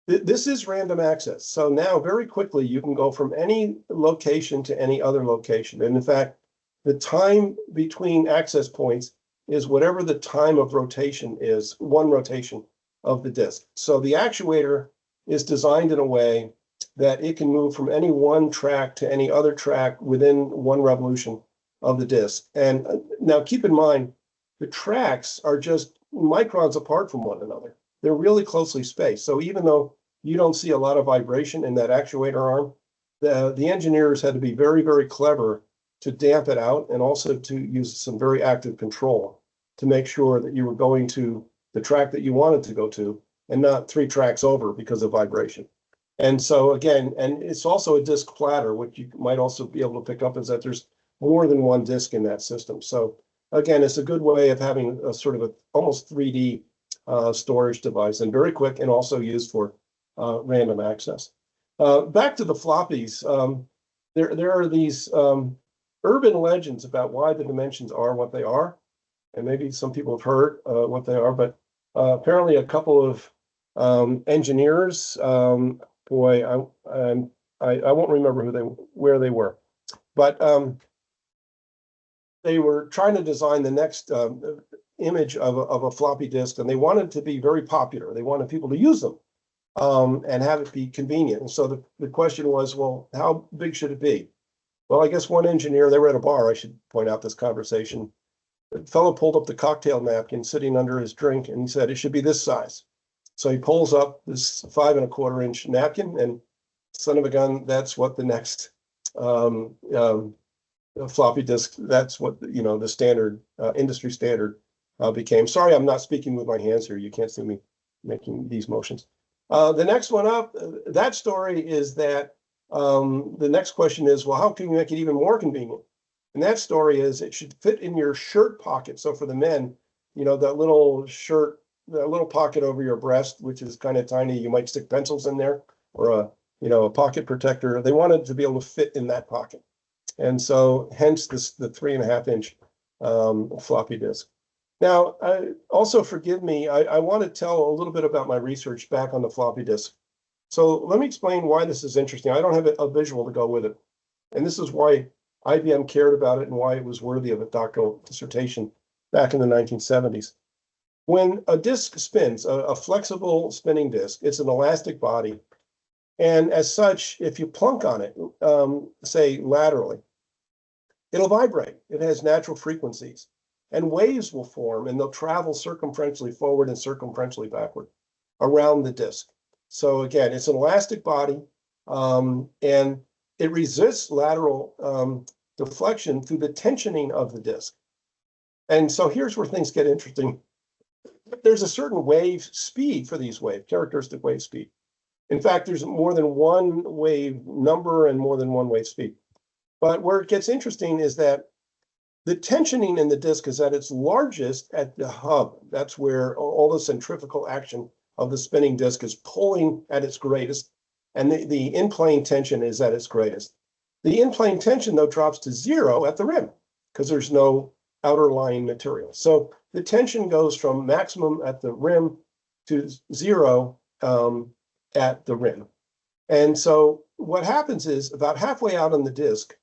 This is random access. So now very quickly, you can go from any location to any other location. And in fact, the time between access points is whatever the time of rotation is, one rotation of the disk. So the actuator is designed in a way that it can move from any one track to any other track within one revolution of the disk. And now keep in mind, the tracks are just microns apart from one another. They're really closely spaced. So even though you don't see a lot of vibration in that actuator arm, the engineers had to be very, very clever to damp it out and also to use some very active control to make sure that you were going to the track that you wanted to go to and not 3 tracks over because of vibration. And so again, and it's also a disk platter, which you might also be able to pick up, is that there's more than one disk in that system. So again, it's a good way of having a sort of a almost 3D storage device, and very quick, and also used for random access. Back to the floppies, there are these urban legends about why the dimensions are what they are, and maybe some people have heard what they are, but apparently a couple of engineers, boy, I won't remember where they were, but they were trying to design the next image of a floppy disk, and they wanted to be very popular. They wanted people to use them and have it be convenient. And so the question was, well, how big should it be? Well, I guess one engineer, they were at a bar, I should point out this conversation. The fellow pulled up the cocktail napkin sitting under his drink, and he said, it should be this size. So he pulls up this 5 1/4 inch napkin, and son of a gun, that's what the next floppy disk, that's what, the standard, industry standard became. Sorry, I'm not speaking with my hands here. You can't see me making these motions. The next one up, that story is that the next question is, well, how can you make it even more convenient? And that story is it should fit in your shirt pocket. So for the men, that little shirt, that little pocket over your breast, which is kind of tiny, you might stick pencils in there, or a pocket protector. They wanted to be able to fit in that pocket. And so hence the 3 1/2 inch floppy disk. Now, also forgive me, I want to tell a little bit about my research back on the floppy disk. So let me explain why this is interesting. I don't have a visual to go with it. And this is why IBM cared about it and why it was worthy of a doctoral dissertation back in the 1970s. When a disk spins, a flexible spinning disk, it's an elastic body. And as such, if you plunk on it, say laterally, it'll vibrate. It has natural frequencies. And waves will form, and they'll travel circumferentially forward and circumferentially backward around the disk. So again, it's an elastic body, and it resists lateral deflection through the tensioning of the disk. And so here's where things get interesting. There's a certain wave speed for these waves, characteristic wave speed. In fact, there's more than one wave number and more than one wave speed. But where it gets interesting is that the tensioning in the disk is at its largest at the hub. That's where all the centrifugal action of the spinning disk is pulling at its greatest, and the in-plane tension is at its greatest. The in-plane tension, though, drops to 0 at the rim because there's no outer lying material. So the tension goes from maximum at the rim to 0 at the rim. And so what happens is about halfway out on the disk,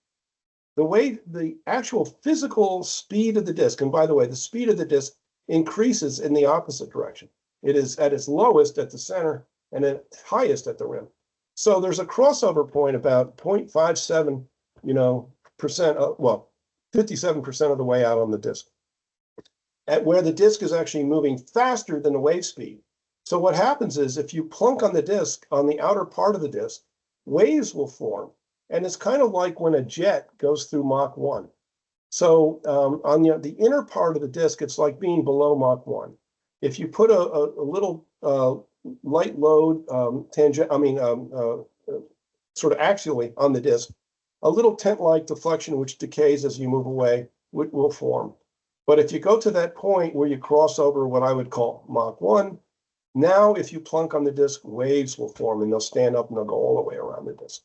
the actual physical speed of the disk, and by the way, the speed of the disk increases in the opposite direction. It is at its lowest at the center and at highest at the rim. So there's a crossover point about 0.57, percent, 57% of the way out on the disk, at where the disk is actually moving faster than the wave speed. So what happens is if you plunk on the disk, on the outer part of the disk, waves will form. And it's kind of like when a jet goes through Mach 1. So on the inner part of the disk, it's like being below Mach 1. If you put a little light load sort of axially on the disk, a little tent-like deflection, which decays as you move away, will form. But if you go to that point where you cross over what I would call Mach 1, Now, if you plunk on the disk, waves will form and they'll stand up and they'll go all the way around the disk.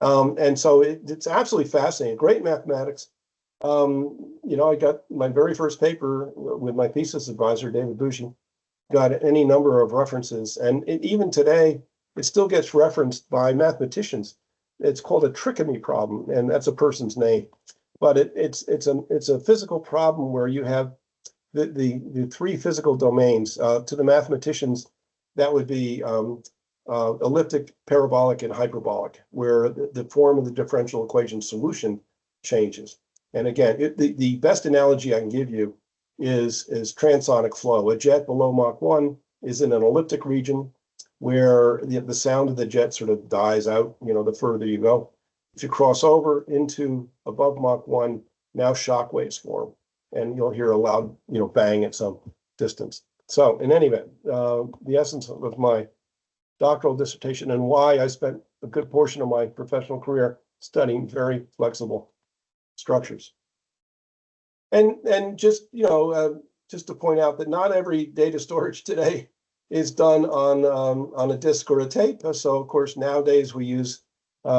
And so it's absolutely fascinating. Great mathematics. I got my very first paper with my thesis advisor, David Bougie, got any number of references. And even today, it still gets referenced by mathematicians. It's called a trichomy problem, and that's a person's name. But it's a physical problem where you have the three physical domains. To the mathematicians, that would be elliptic, parabolic, and hyperbolic, where the form of the differential equation solution changes. And again, the best analogy I can give you is transonic flow. A jet below Mach 1 is in an elliptic region where the sound of the jet sort of dies out, the further you go. If you cross over into above Mach 1, now shock waves form, and you'll hear a loud, bang at some distance. So in any event, the essence of my doctoral dissertation and why I spent a good portion of my professional career studying very flexible structures. And just, just to point out that not every data storage today is done on a disk or a tape. So of course, nowadays we use a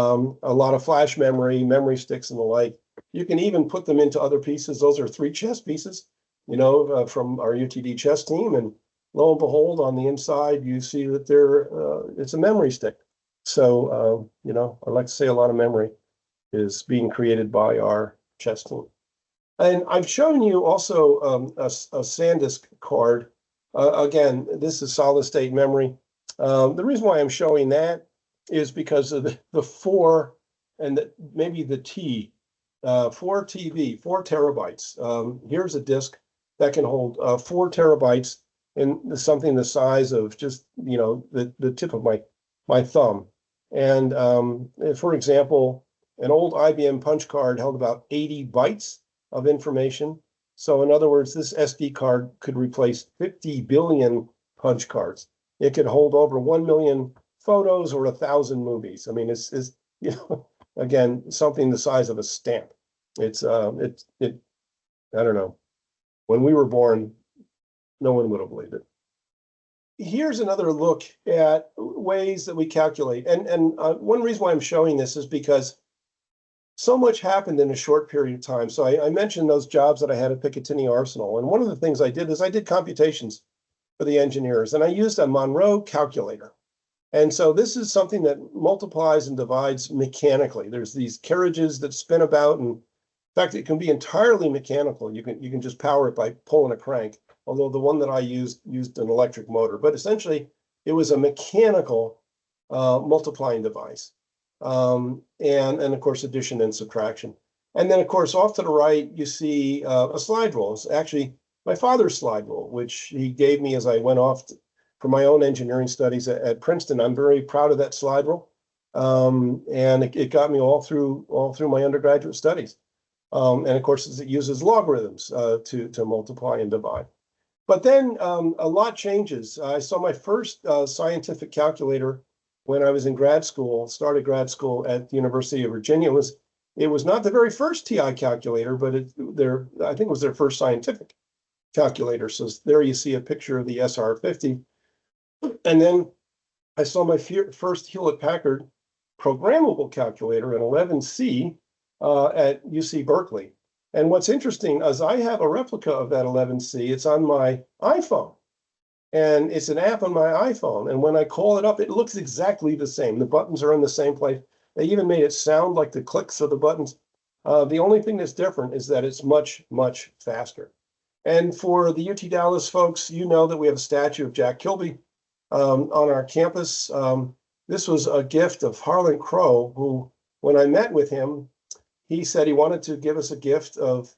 lot of flash memory sticks and the like. You can even put them into other pieces. Those are 3 chess pieces, from our UTD chess team. And lo and behold, on the inside, you see that it's a memory stick. So, I like to say a lot of memory is being created by our chess team. And I've shown you also a SanDisk card. Again, this is solid state memory. The reason why I'm showing that is because of the 4 and maybe the T, 4 TB, 4 terabytes. Here's a disk that can hold 4 terabytes and something the size of just, the tip of my thumb. And for example, an old IBM punch card held about 80 bytes of information. So in other words, this SD card could replace 50 billion punch cards. It could hold over 1 million photos or 1,000 movies. I mean, it's again, something the size of a stamp. I don't know. When we were born, no one would have believed it. Here's another look at ways that we calculate. And one reason why I'm showing this is because so much happened in a short period of time. So I mentioned those jobs that I had at Picatinny Arsenal. And one of the things I did is I did computations for the engineers, and I used a Monroe calculator. And so this is something that multiplies and divides mechanically. There's these carriages that spin about, and in fact, it can be entirely mechanical. You can just power it by pulling a crank, although the one that I used an electric motor. But essentially, it was a mechanical multiplying device. And of course, addition and subtraction. And then, of course, off to the right, you see a slide rule. It's actually my father's slide rule, which he gave me as I went off for my own engineering studies at Princeton. I'm very proud of that slide rule. And it got me all through my undergraduate studies. And of course, it uses logarithms to multiply and divide. But then a lot changes. I saw my first scientific calculator when I was in grad school, started grad school at the University of Virginia. It was not the very first TI calculator, but I think it was their first scientific calculator. So there you see a picture of the SR50. And then I saw my first Hewlett-Packard programmable calculator, an 11C, at UC Berkeley. And what's interesting is I have a replica of that 11C. It's on my iPhone. And it's an app on my iPhone. And when I call it up, it looks exactly the same. The buttons are in the same place. They even made it sound like the clicks of the buttons. The only thing that's different is that it's much, much faster. And for the UT Dallas folks, you know that we have a statue of Jack Kilby on our campus. This was a gift of Harlan Crow, who, when I met with him, he said he wanted to give us a gift of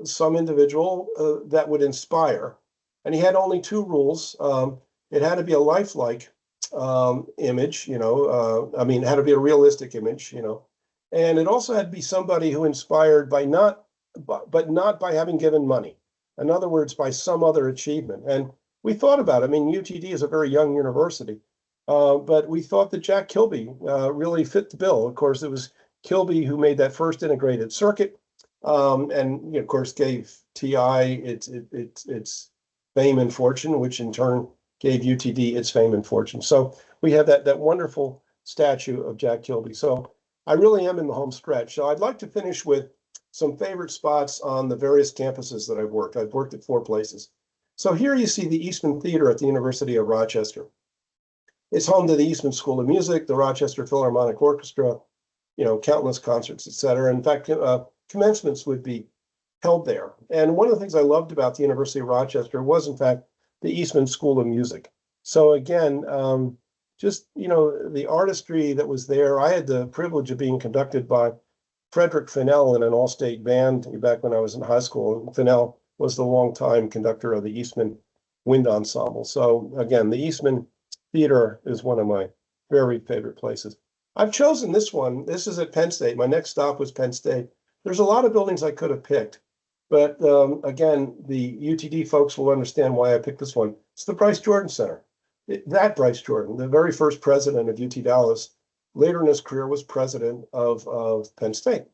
some individual that would inspire. And he had only 2 rules. It had to be a lifelike image, it had to be a realistic image, and it also had to be somebody who inspired but not by having given money. In other words, by some other achievement. And we thought about it. I mean, UTD is a very young university, but we thought that Jack Kilby really fit the bill. Of course, it was Kilby who made that first integrated circuit, and of course gave TI its fame and fortune, which in turn gave UTD its fame and fortune. So we have that wonderful statue of Jack Kilby. So I really am in the home stretch. So I'd like to finish with some favorite spots on the various campuses that I've worked. I've worked at 4 places. So here you see the Eastman Theater at the University of Rochester. It's home to the Eastman School of Music, the Rochester Philharmonic Orchestra, countless concerts, et cetera. In fact, commencements would be held there. And one of the things I loved about the University of Rochester was, in fact, the Eastman School of Music. So again, the artistry that was there. I had the privilege of being conducted by Frederick Eiffel in an all-state band back when I was in high school. Eiffel was the longtime conductor of the Eastman Wind Ensemble. So again, the Eastman Theater is one of my very favorite places. I've chosen this one. This is at Penn State. My next stop was Penn State. There's a lot of buildings I could have picked, but again, the UTD folks will understand why I picked this one. It's the Bryce Jordan Center. That Bryce Jordan, the very first president of UT Dallas, later in his career was president of Penn State.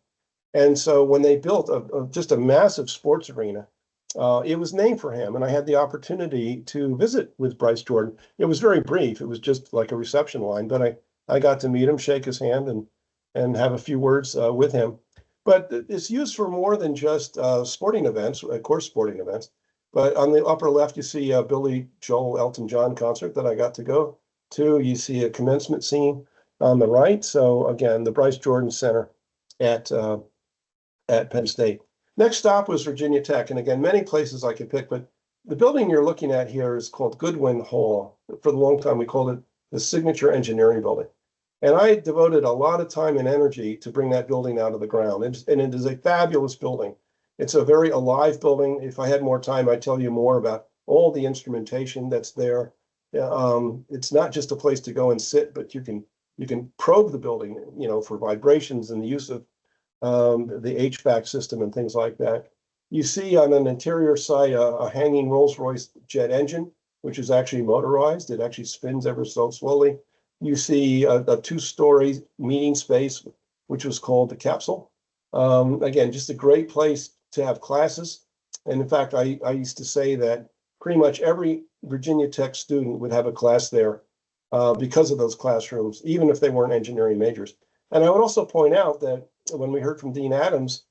And so when they built just a massive sports arena, it was named for him. And I had the opportunity to visit with Bryce Jordan. It was very brief. It was just like a reception line, but I got to meet him, shake his hand, and have a few words with him. But it's used for more than just sporting events, of course, sporting events. But on the upper left, you see a Billy Joel Elton John concert that I got to go to. You see a commencement scene on the right. So again, the Bryce Jordan Center at Penn State. Next stop was Virginia Tech. And again, many places I could pick, but the building you're looking at here is called Goodwin Hall. For the long time, we called it the Signature Engineering Building. And I devoted a lot of time and energy to bring that building out of the ground. And it is a fabulous building. It's a very alive building. If I had more time, I'd tell you more about all the instrumentation that's there. It's not just a place to go and sit, but you can probe the building, for vibrations and the use of the HVAC system and things like that. You see on an interior site a hanging Rolls-Royce jet engine, which is actually motorized. It actually spins ever so slowly. You see a 2-story meeting space, which was called the Capsule. Again, just a great place to have classes. And in fact, I used to say that pretty much every Virginia Tech student would have a class there because of those classrooms, even if they weren't engineering majors. And I would also point out that when we heard from Dean Adams,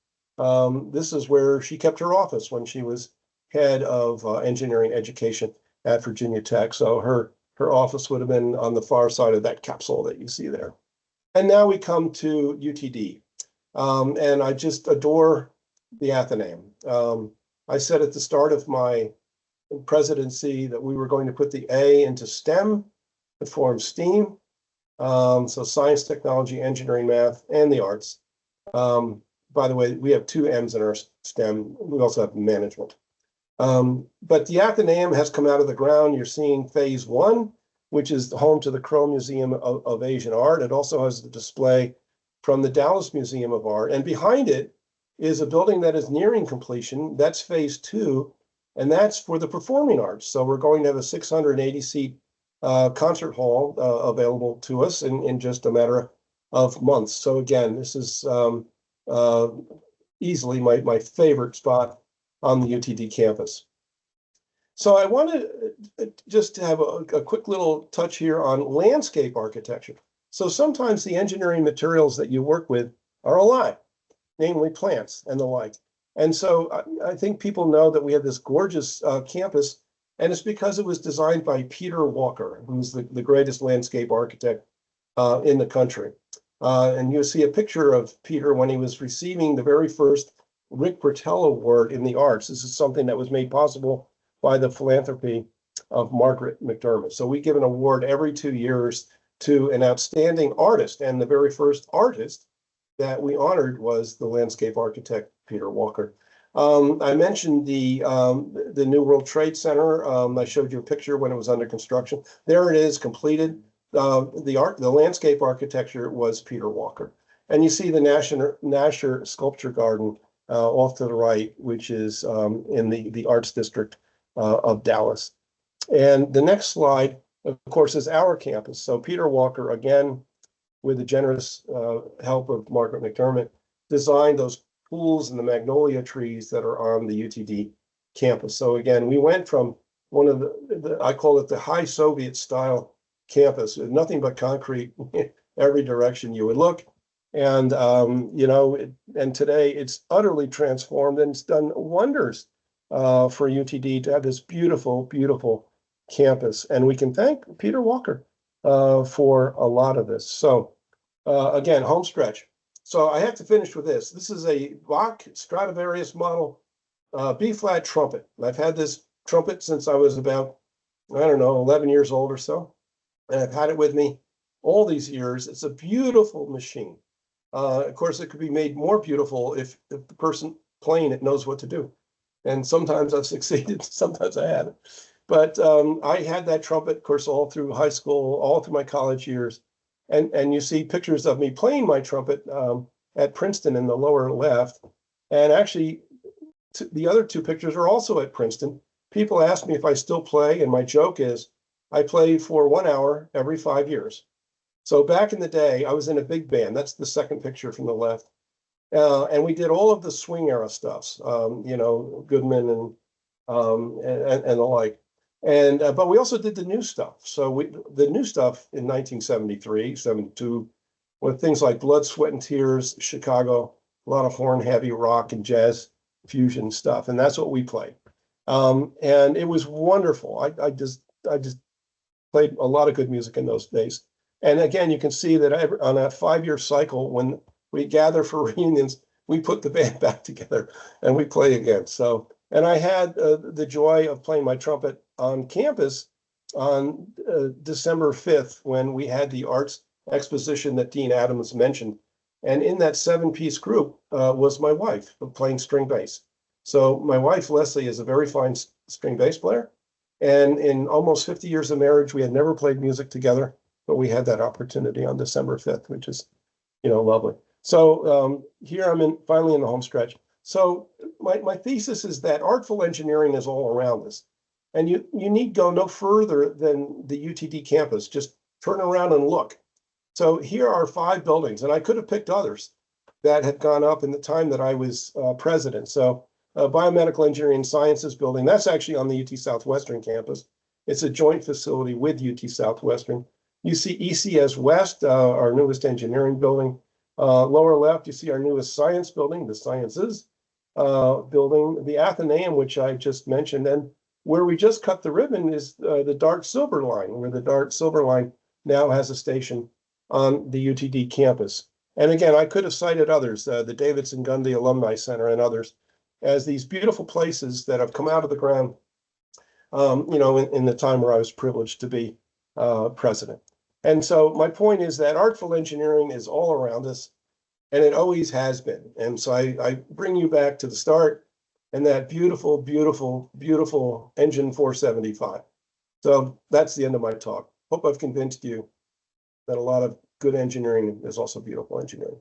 this is where she kept her office when she was head of engineering education at Virginia Tech. So her office would have been on the far side of that capsule that you see there. And now we come to UTD. And I just adore the Athenaeum. I said at the start of my presidency that we were going to put the A into STEM to form STEAM. So science, technology, engineering, math, and the arts. By the way, we have 2 M's in our STEM. We also have management. But the Athenaeum has come out of the ground. You're seeing phase 1, which is home to the Crow Museum of Asian Art. It also has the display from the Dallas Museum of Art. And behind it is a building that is nearing completion. That's phase 2, and that's for the performing arts. So we're going to have a 680-seat concert hall available to us in just a matter of months. So again, this is easily my favorite spot on the UTD campus. So I want to just have a quick little touch here on landscape architecture. So sometimes the engineering materials that you work with are alive, namely plants and the like. And so I think people know that we have this gorgeous campus, and it's because it was designed by Peter Walker, who's the greatest landscape architect in the country. And you'll see a picture of Peter when he was receiving the very first Rick Bertel Award in the arts. This is something that was made possible by the philanthropy of Margaret McDermott. So we give an award every 2 years to an outstanding artist. And the very first artist that we honored was the landscape architect, Peter Walker. I mentioned the New World Trade Center. I showed you a picture when it was under construction. There it is, completed. The landscape architecture was Peter Walker. And you see the Nasher Sculpture Garden off to the right, which is in the Arts District of Dallas. And the next slide, of course, is our campus. So Peter Walker, again, with the generous help of Margaret McDermott, designed those pools and the magnolia trees that are on the UTD campus. So again, we went from one of I call it the high Soviet style campus, nothing but concrete every direction you would look. And, and today it's utterly transformed, and it's done wonders for UTD to have this beautiful, beautiful campus. And we can thank Peter Walker for a lot of this. So again, home stretch. So I have to finish with this. This is a Bach Stradivarius model B-flat trumpet. I've had this trumpet since I was about, I don't know, 11 years old or so. And I've had it with me all these years. It's a beautiful machine. Of course, it could be made more beautiful if the person playing it knows what to do. And sometimes I've succeeded, sometimes I haven't. But I had that trumpet, of course, all through high school, all through my college years. And you see pictures of me playing my trumpet at Princeton in the lower left. And actually, the other two pictures are also at Princeton. People ask me if I still play, and my joke is I play for 1 hour every 5 years. So back in the day, I was in a big band. That's the second picture from the left. And we did all of the swing era stuffs, Goodman and the like. And but we also did the new stuff. So the new stuff in 1973, 72, with things like Blood, Sweat, and Tears, Chicago, a lot of horn, heavy rock, and jazz fusion stuff, and that's what we played. And it was wonderful. I just played a lot of good music in those days. And again, you can see that on a 5-year cycle, when we gather for reunions, we put the band back together and we play again. So, and I had the joy of playing my trumpet on campus on December 5th when we had the arts exposition that Dean Adams mentioned. And in that 7-piece group was my wife playing string bass. So my wife, Leslie, is a very fine string bass player. And in almost 50 years of marriage, we had never played music together, but we had that opportunity on December 5th, which is, lovely. So here I'm finally in the home stretch. So my thesis is that artful engineering is all around us. And you need go no further than the UTD campus. Just turn around and look. So here are 5 buildings, and I could have picked others that had gone up in the time that I was president. So Biomedical Engineering Sciences building, that's actually on the UT Southwestern campus. It's a joint facility with UT Southwestern. You see ECS West, our newest engineering building. Lower left, you see our newest science building, the Sciences building, the Athenaeum, which I just mentioned. And where we just cut the ribbon is the Dart Silver Line, where the Dart Silver Line now has a station on the UTD campus. And again, I could have cited others, the Davidson Gundy Alumni Center and others, as these beautiful places that have come out of the ground, in the time where I was privileged to be president. And so my point is that artful engineering is all around us, and it always has been. And so I bring you back to the start and that beautiful, beautiful, beautiful engine 475. So that's the end of my talk. Hope I've convinced you that a lot of good engineering is also beautiful engineering.